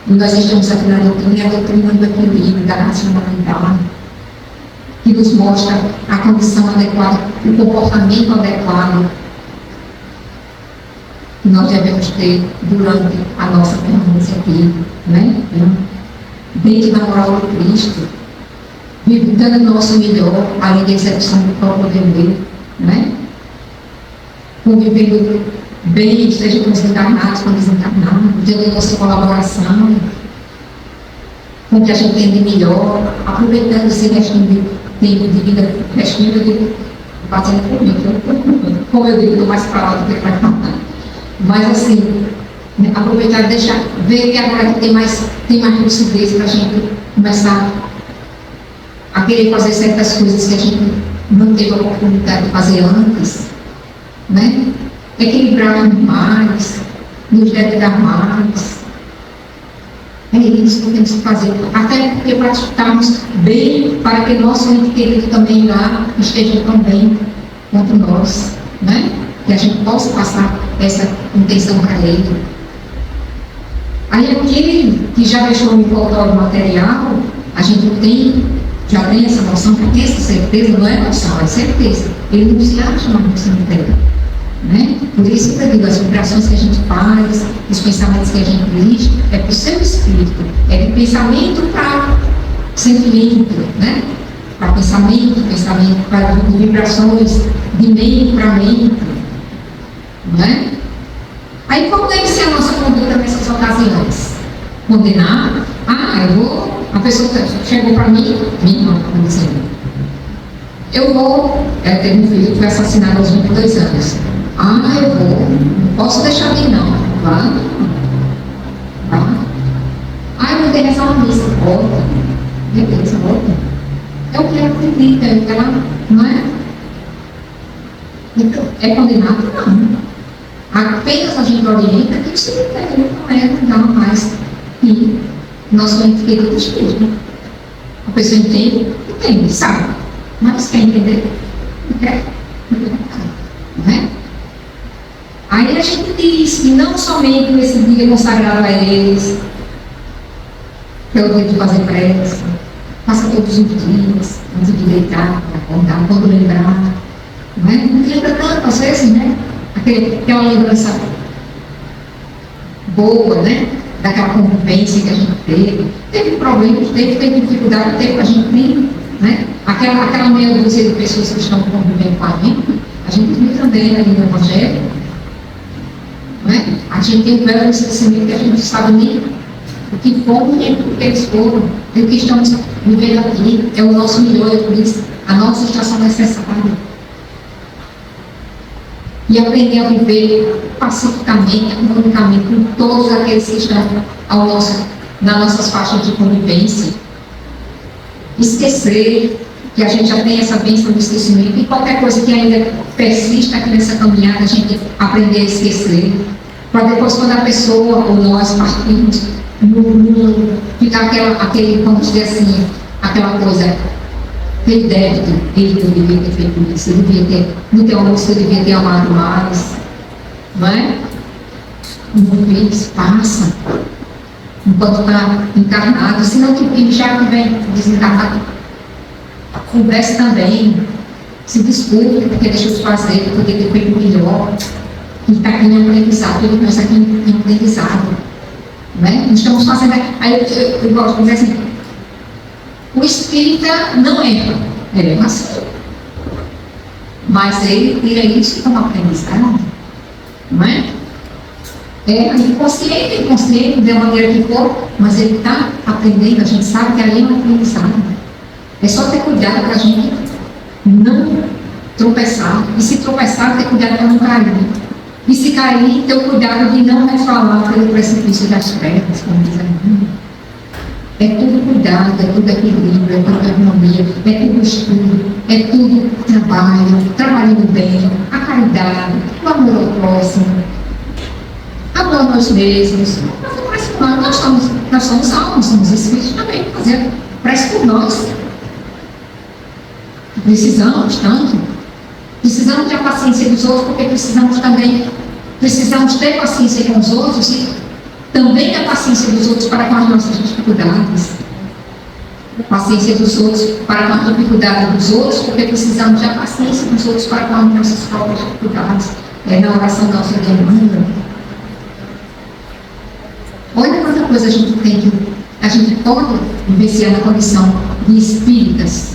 Speaker 3: E nós estamos aqui na doutrina, e a doutrina do equilíbrio, da racionalidade, que nos mostra a condição adequada, o comportamento adequado que nós devemos ter durante a nossa permanência aqui, né? Dentro da moral do Cristo, dando o nosso melhor, além da execução do próprio dever, né? Convivendo bem, seja com os encarnados, com os desencarnados, dando a nossa colaboração, com o que a gente tem de melhor, aproveitando esse restinho de tempo de vida, restinho de fazendo por mim, como eu digo, estou mais para lá do que para cá. Mas assim, aproveitar e deixar, ver que agora tem mais lucidez para a gente começar a querer fazer certas coisas que a gente não teve a oportunidade de fazer antes, né? Equilibrar mais, nos dedicar mais. É isso que temos que fazer, até porque para estarmos bem, para que nosso ente querido também lá esteja tão bem quanto nós, né? Que a gente possa passar essa intenção para ele. Aí aquele que já deixou um envoltório material, a gente já tem essa noção, porque essa certeza não é noção, é certeza. Ele não se acha uma noção inteira, né? Por isso que eu digo, as vibrações que a gente faz, os pensamentos que a gente diz, é para o seu espírito, é de pensamento para sentimento, né? Para pensamento, para vibrações de mente para mente, não é? Aí como deve ser a nossa conduta nessas ocasiões? Condenar? A pessoa chegou para mim, minha irmã, por exemplo, teve um filho que foi assassinado aos 22 anos. Não posso deixar de ir não. Vai. Eu vou ter que rezar uma missa. Volta. Beleza, volta. Eu quero acreditar, eu quero, não é? Então, é condenado? Não. Apenas a gente orienta que isso não é mais. E nosso ente querido espírito. A pessoa entende, sabe? Mas quer entender? Não quer? Não é? Aí a gente diz que não somente nesse dia consagrado a eles, que é o dia de fazer prece, faça todos os dias, antes de deitar, para acordar, quando lembrar. Não é? Não lembra tanto, às vezes, né? Aquela lembrança boa, né? Daquela convivência que a gente teve. Teve problemas, teve dificuldade, teve a gente tem, né? Aquela meia dúzia de pessoas que estão convivendo com a gente viu também ali no Evangelho, né? A gente tem um belo esquecimento que a gente não sabe nem o que foram nem o que eles foram, e o que estamos vivendo aqui é o nosso melhor, é por isso a nossa situação necessária. E aprender a viver pacificamente, harmonicamente com todos aqueles que estão nas nossas faixas de convivência. Esquecer que a gente já tem essa bênção do esquecimento e qualquer coisa que ainda persista aqui nessa caminhada, a gente aprender a esquecer. Para depois, quando a pessoa ou nós partimos, ficar aquele, vamos dizer assim, aquela coisa. Tem débito, ele devia ter feito isso, ele devia ter, no teu almoço, ele devia ter amado mais, não é? Não fez, passa, enquanto está encarnado, senão que já que vem desencarnado, converse também, se desculpe porque deixou de fazer, poder ter feito melhor, e está aqui em aprendizado, ele começa aqui em aprendizado, não é? Estamos fazendo, aí eu gosto de dizer assim, o espírita não erra, ele é macio. Mas ele tira isso como aprendizado, não é? É inconsciente, da maneira que for, mas ele está aprendendo, a gente sabe que ali é um aprendizado. É só ter cuidado para a gente não tropeçar. E se tropeçar, ter cuidado para não cair. E se cair, ter o cuidado de não resvalar pelo precipício das pernas, como diz a Bíblia. É tudo cuidado, é tudo equilíbrio, é tudo harmonia, é tudo estudo, é tudo trabalhando bem, a caridade, o amor ao próximo, amor a nós mesmos. Nós somos almas, somos espíritos também, fazendo prece por nós. Precisamos tanto. Precisamos ter a paciência dos outros, porque precisamos ter paciência com os outros e também ter paciência dos outros para com as nossas dificuldades. Paciência dos outros para com a dificuldade dos outros, porque precisamos ter a paciência dos outros para com as nossas próprias dificuldades. Na oração nossa de demanda. Olha quanta coisa a gente pode vivenciar na condição de espíritas.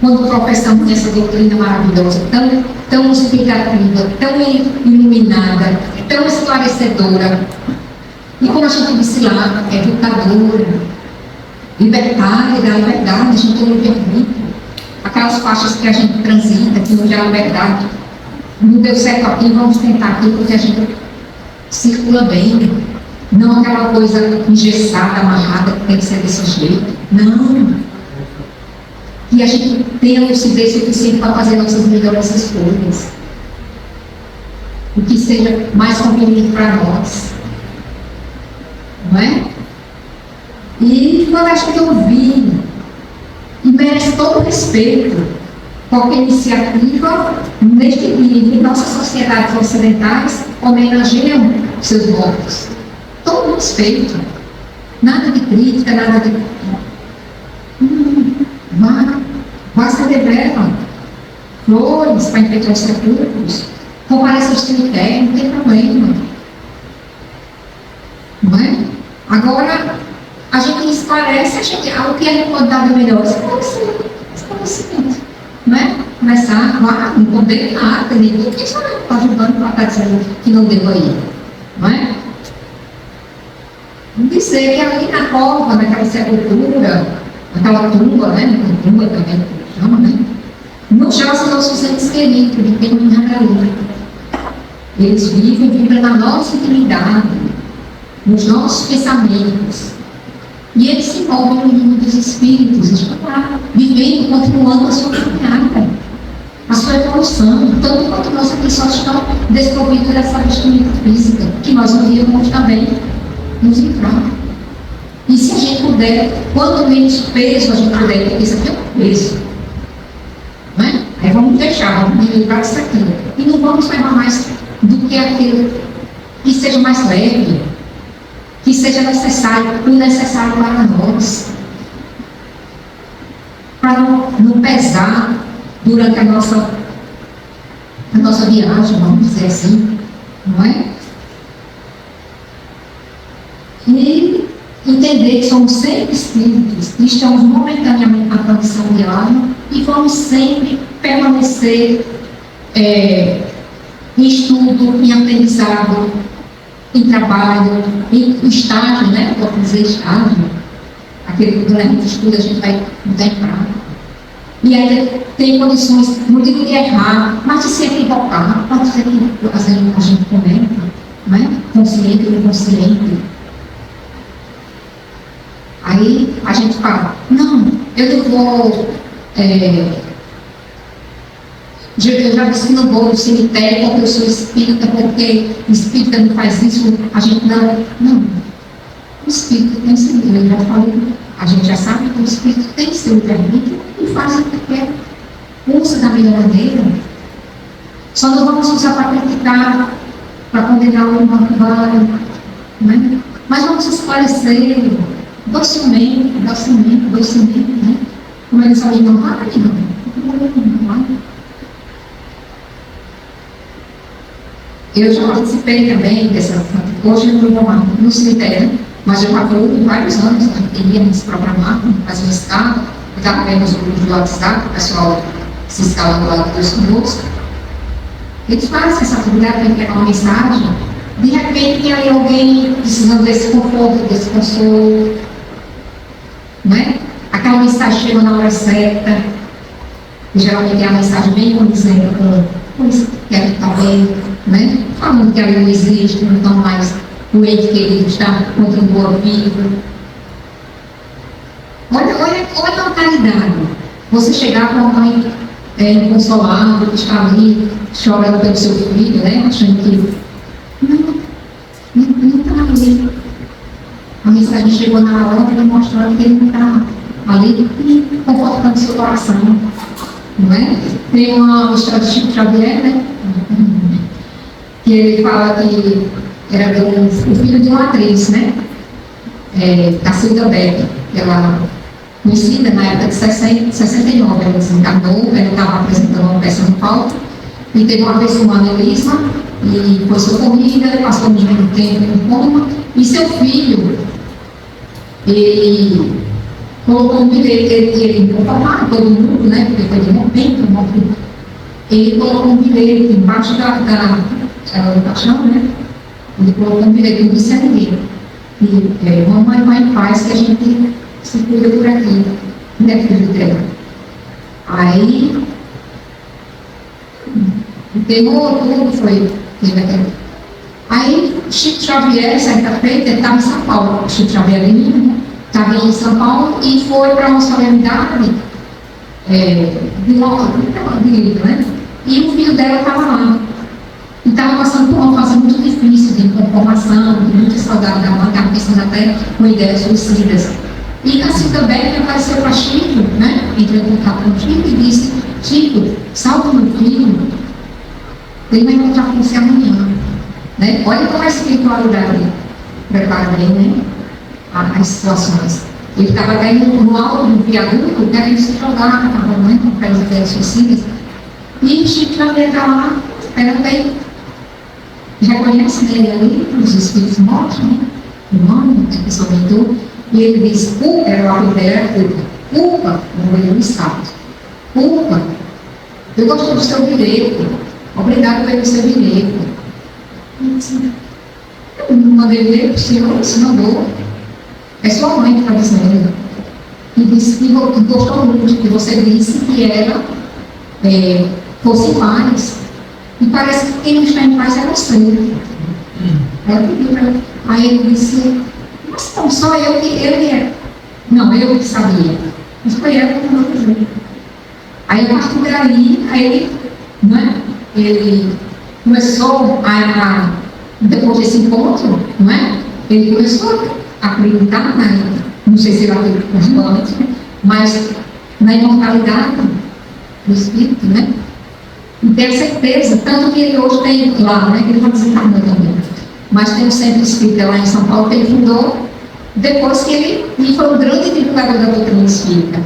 Speaker 3: Quando professamos essa doutrina maravilhosa, tão explicativa, tão iluminada, tão esclarecedora, e como a gente disse lá, educadora, libertária da liberdade, a gente tem livre-arbítrio, aquelas faixas que a gente transita, que não dá liberdade, não deu certo aqui, vamos tentar aqui, porque a gente circula bem, não aquela coisa engessada, amarrada, que tem que ser desse jeito, não. Que a gente tenha lucidez suficiente para fazer nossas melhores escolhas. O que seja mais conveniente para nós. Não é? E quando a gente ouvir, e merece todo o respeito, qualquer iniciativa neste dia em que nossas sociedades ocidentais homenageiam seus mortos. Todo o respeito. Nada de crítica, nada de. Vá celebrar flores para enfeitar os sepulcros, compareça aos cemitérios, não tem problema. Não é? Agora, a gente esclarece, o que a gente pode dar de melhor? Esclarecimento. Não é? começar a não condenar, entendeu? Por que você está ajudando para estar dizendo que não deu aí? Não é? Dizer que ali na cova, naquela sepultura, naquela tumba, né? Tumba também, que chama, né? Não jazem nossos entes queridos, de quem não ali. Eles vivem na nossa intimidade, nos nossos pensamentos. E eles se movem no mundo dos espíritos, estão lá, vivendo, continuando a sua caminhada, a sua evolução, tanto quanto nós aqui só estamos desprovidos dessa vestimenta física, que nós não íamos também nos livrar. E se a gente puder, quanto menos peso a gente puder, porque isso aqui é um peso, não é? Aí vamos deixar, vamos me livrar disso aqui. E não vamos levar mais do que aquilo que seja mais leve, que seja necessário, o necessário para nós, para não pesar durante a nossa viagem, vamos dizer assim, não é? E entender que somos sempre espíritos, que estamos momentaneamente na condição de alma e vamos sempre permanecer em estudo, em aprendizado, em trabalho, em estágio, né? Pode dizer estágio, aquele que durante o estudo a gente vai botar em prática. E aí tem condições, não digo de errar, mas de se equivocar, pode ser que às vezes a gente comenta, né? Consciente ou inconsciente. Aí a gente fala, não, eu não vou. Eu já disse que não vou no cemitério porque eu sou espírita, porque o espírita não faz isso, a gente não. Não. O espírito tem seu, eu já falei, a gente já sabe que o espírito tem seu livre-arbítrio e faz o que quer, usa da melhor maneira. Só não vamos usar para criticar, para condenar o irmão que vai, né? Mas vamos esclarecer docilmente, né? Como eles falam, não vai, não vai. Eu já participei também dessa. Hoje eu não vou mais no cemitério, mas eu já vou vários anos, né? Iríamos programar, fazer uma escala. Eu estava vendo os grupos do WhatsApp, o pessoal se escala do lado dos conosco. Eles fazem essa atividade para entregar uma mensagem. De repente tem aí alguém precisando desse conforto, desse consolo. Né? Aquela mensagem chega na hora certa. E geralmente é a mensagem bem condizente com isso que a gente está vendo, né? Falando que ali não existe, não estão mais, o ente querido está, continua vivo. Olha a caridade. Você chegar com a mãe inconsolável, que está ali, chorando pelo seu filho, né? Achando que não está ali. A mensagem chegou na hora e mostrando que ele não está ali e confortando seu coração. Não é? Tem uma história de Chico Xavier, né? Que ele fala que era o filho de uma atriz, né? Da Silvia Beck, ela conhecida na época de 69, ela desencarnou, ela estava apresentando uma peça no palco e teve uma vez uma aneurisma e foi socorrida, passou muito tempo em coma e seu filho, ele colocou um bilhete, ele informar todo mundo, né? Porque foi de momento, ele colocou um bilhete embaixo da paixão, né? Ele colocou um bilhete, não disse a ninguém. E mamãe vai em paz que a gente se cuida por aqui. Onde é que ele entrega? Aí, enterrou tudo, foi. Aí, Chico Xavier, certa feita, ele estava em São Paulo. Chico Xavier né? Estava em São Paulo e foi para uma solenidade de livro, né? E o filho dela estava lá. E estava passando por uma fase muito difícil de conformação, de muita saudade da mãe, estava pensando até com ideias suicidas. E assim também apareceu para Chico, né? Entrou em contato com o Chico e disse: Chico, salve meu filho, ele vai encontrar com você amanhã. Né? Olha como a espiritualidade prepara bem, né? As situações. Ele estava até no alto do viaduto, querendo se jogar, estava com aquelas ideias suicidas. E o Chico também está lá, esperando aí. Reconhece nele ali os espíritos mortos, né? O nome que a pessoa mentou. E ele diz: culpa, era o apelido dela, culpa, não veio no estado. Culpa Eu gostei do seu bilhete. Obrigado pelo seu bilhete. Eu não mandei bilhete para o senhor, se mandou. É sua mãe que está dizendo. E disse que gostou muito, que você disse que ela fosse em paz. E parece que quem não está em paz é você. Aí eu pedi para ele. Aí ele disse, mas não, só eu que ele é. Não, eu que sabia. Mas foi ela que mandou dizer. Aí a partir daí, ele começou depois desse encontro, ele começou a acreditar, não sei se ele acreditou antes, mas na imortalidade do Espírito, e ter certeza, tanto que ele hoje tem lá, que ele está desencarnando também, mas tem um centro espírita lá em São Paulo que ele fundou depois que ele foi um grande divulgador da doutrina espírita.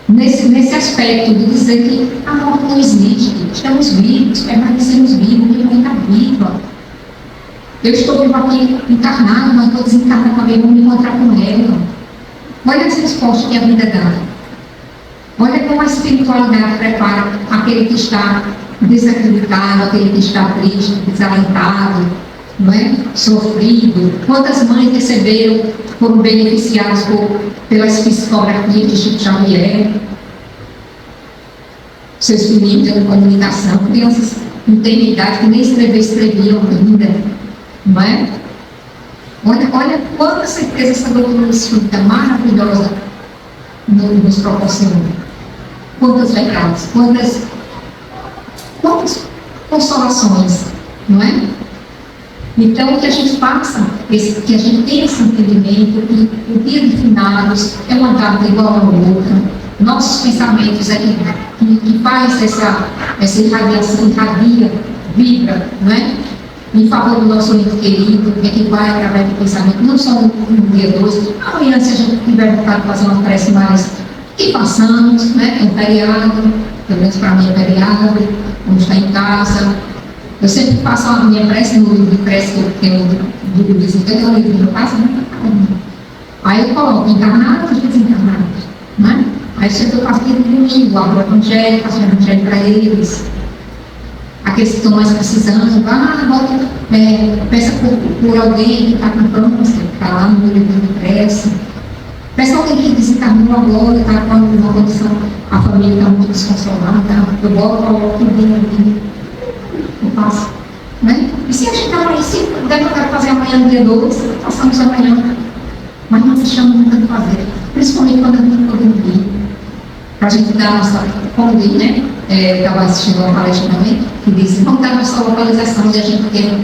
Speaker 3: Nesse aspecto de dizer que a morte não existe, estamos vivos, permanecemos vivos, minha mãe está viva. Eu estou vivo aqui encarnado, mas estou desencarnado também, vou me encontrar com ela. Olha as respostas que a vida dá. Olha como a espiritualidade prepara aquele que está desacreditado, aquele que está triste, desalentado, sofrido. Quantas mães receberam, foram beneficiadas pelas psicografias de Chico Xavier, seus filhinhos de comunicação, crianças com idade que nem escreviam ainda, Olha quanta certeza essa doutrina espírita maravilhosa nos proporciona. Quantas verdades, quantas consolações, Então, que a gente faça, que a gente tenha esse entendimento que o dia de finados é uma data igual a outra. Nossos pensamentos é que faz essa irradiação, vibra, em favor do nosso ente querido, que vai através do pensamento, não só no dia 2, amanhã, se a gente tiver vontade de fazer uma prece mais, que façamos, é um feriado, pelo menos para mim é feriado, vamos estar em casa. Eu sempre faço a minha prece no livro de prece que eu tenho do budismo, que é o livro que eu faço, Aí eu coloco encarnados e desencarnados, Aí sempre eu faço aquele domingo, abro o evangelho, faço o evangelho para eles. Aqueles que estão mais precisando, peça por alguém que está com câncer, que está lá no livro de prece. Peça alguém que desencarnou agora, está com uma condição, a família está muito desconsolada, eu coloco tudo ali. Eu faço, E se a gente está aí, se der para fazer amanhã no dia 2, façamos amanhã. Mas não deixamos nunca de fazer, principalmente quando a gente for dormir. Para a gente dar a nossa, como diz, estava assistindo uma palestra também, que disse, vamos dar a nossa localização onde a gente quer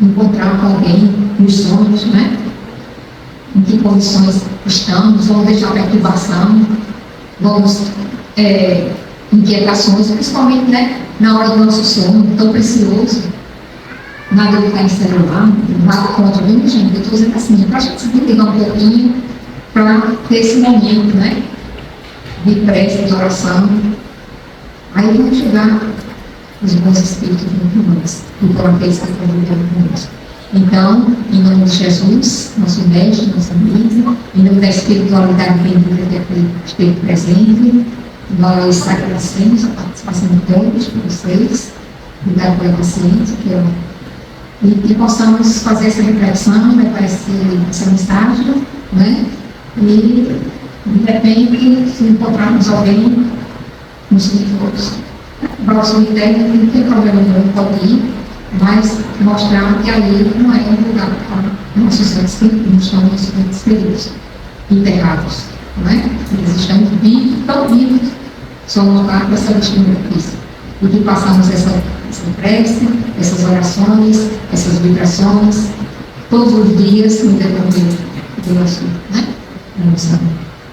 Speaker 3: encontrar com alguém nos sonhos, Em que condições estamos, vamos deixar perturbação, vamos inquietações, principalmente na hora do nosso sono, tão precioso. Nada de ficar em celular, nada contra, viu, gente? Eu estou dizendo assim, para a gente se ligar um pouquinho, para ter esse momento, de prece, de oração. Aí vão chegar os bons espíritos muito mais, e foram aqueles que estão lidando conosco. Então, em nome de Jesus, nosso mestre, nosso amigo, em nome da espiritualidade bendita que aqui esteve presente, nós agradecemos a participação de todos, de vocês, obrigado pela paciência, e que possamos fazer essa reflexão, levar essa mensagem, e de repente, se encontrarmos alguém no cemitério, para o cemitério, não tem problema nenhum, pode ir, mas mostrar que ali não é um lugar para nossos entes queridos, não estão nossos entes queridos enterrados, Eles estão vivos, tão vivos, só um lugar para essa destino física. E que passamos essa prece, essas orações, essas vibrações, todos os dias, no decorrer do nossa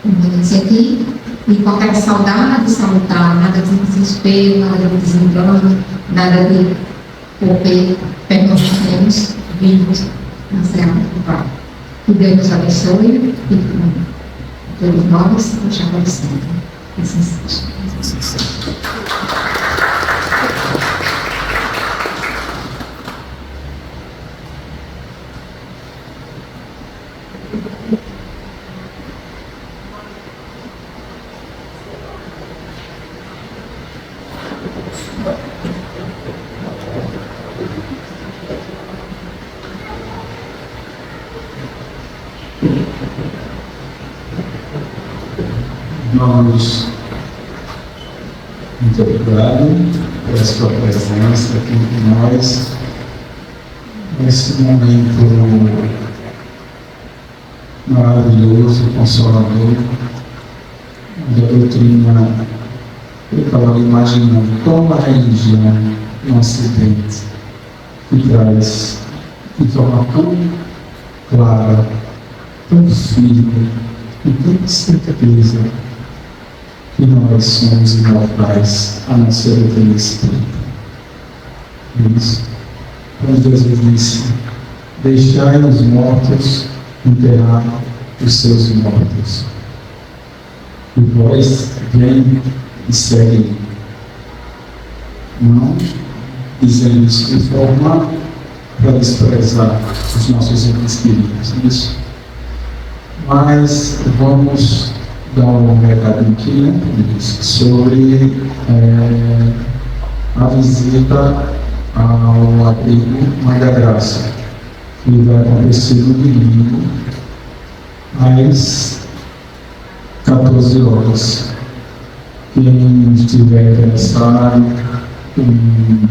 Speaker 3: convivência aqui, e com aquela saudade salutar, nada de desespero, nada de desengano, nada de porque permanecemos vivos na Serra do Pai. Que Deus nos abençoe e todos nós nos agradecemos. Assim seja.
Speaker 6: Nós, muito obrigado pela sua presença aqui com nós, nesse momento maravilhoso, consolador, da doutrina. Eu estava imaginando como a religião no Ocidente que traz de forma tão clara, tão firme, com tanta certeza que nós somos imortais a não ser o Espírito. Isso. Quando Jesus disse: deixai os mortos enterrar os seus mortos. E vós vem e segue. Não dizendo isso de forma para desprezar os nossos entes queridos. Isso. Mas vamos dar um recado aqui, né, sobre a visita ao abrigo Mãe da Graça, que vai acontecer no domingo, às 14 horas. Quem estiver interessado, quem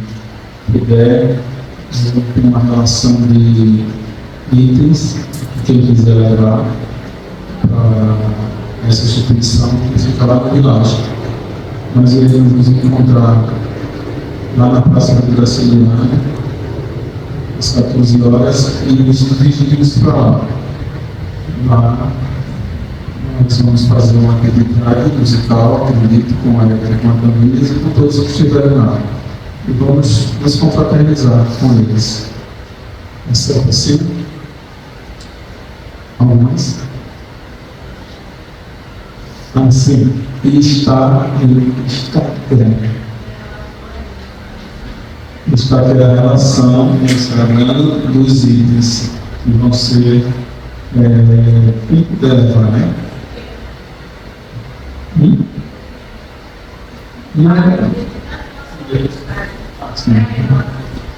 Speaker 6: puder, tem uma relação de itens, quem quiser levar para essa instituição, que fica lá no Vilagem. Nós iremos nos encontrar lá na Praça do Graciliano, às 14 horas, e nos dirigimos para lá. Lá nós vamos fazer uma atividade musical, acredito, com a família e com todos que estiverem lá. E vamos nos confraternizar com eles. Isso é possível? Algo mais? Assim, está aqui a relação no Instagram dos itens que vão ser quem puder levar, né?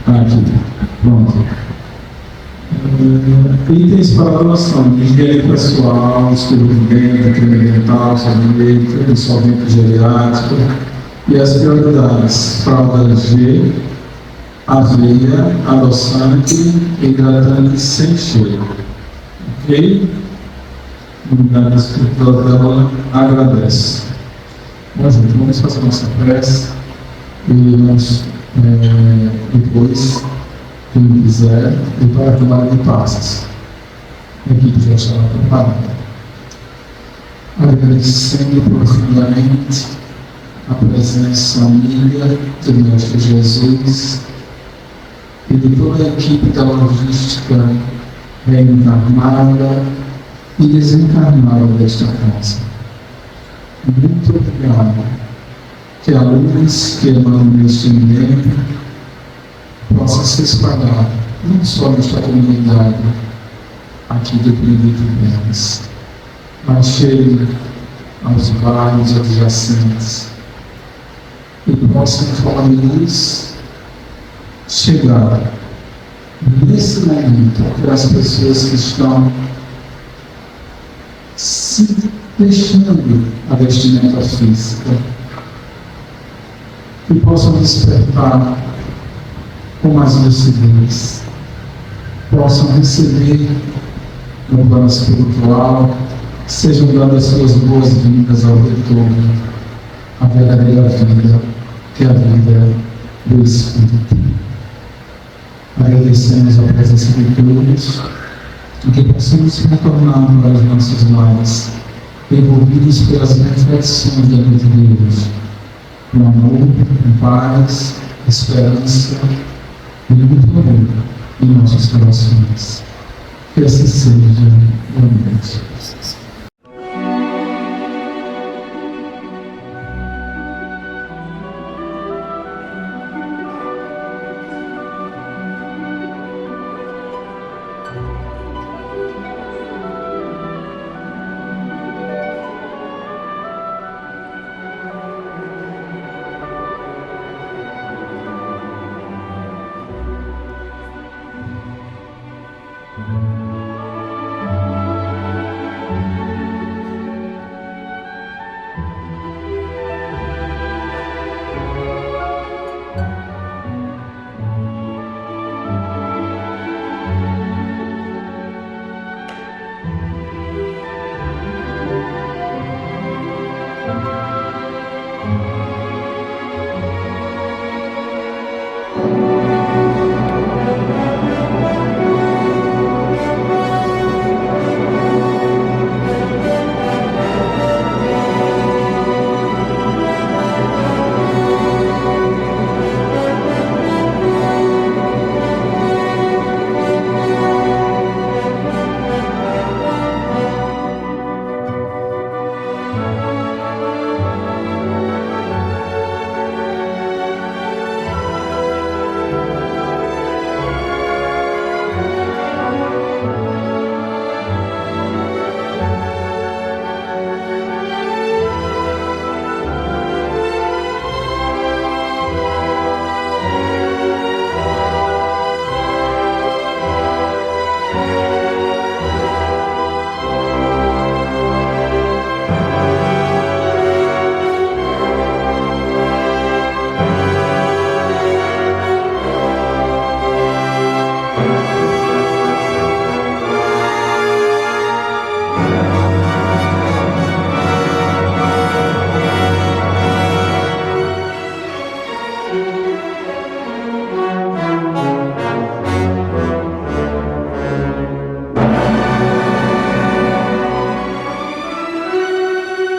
Speaker 6: Aqui, pronto. Itens para doação, higiene pessoal, escova de dente, creme dental, sabonete, solvente geriátrico e as prioridades: fralda G, aveia, adoçante, hidratante sem cheiro. Ok? A unidade escritora dela agradece. Bom, gente, vamos fazer nossa prece e vamos depois, quem quiser, ir para a tomada de passes. A equipe já está preparada. Agradecendo profundamente a presença amiga do Mestre Jesus e de toda a equipe da logística reencarnada e desencarnada desta casa. Muito obrigado. Que a luz que emana neste ambiente possa se espalhar, não só nesta comunidade aqui do Benedito Mendes, mas chegue aos bairros adjacentes e possa, em forma de luz, chegar nesse momento para as pessoas que estão se deixando a vestimenta física, que possam despertar com mais lucidez, possam receber no plano espiritual, sejam dadas suas boas-vindas ao retorno, à verdadeira vida, que é a vida do Espírito. Agradecemos a presença de todos e que possamos retornar para os nossos lares, envolvidos pelas reflexões da noite de hoje, com amor, com paz, esperança e muito amor em nossos corações. Que assim seja. Boa noite.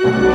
Speaker 1: Música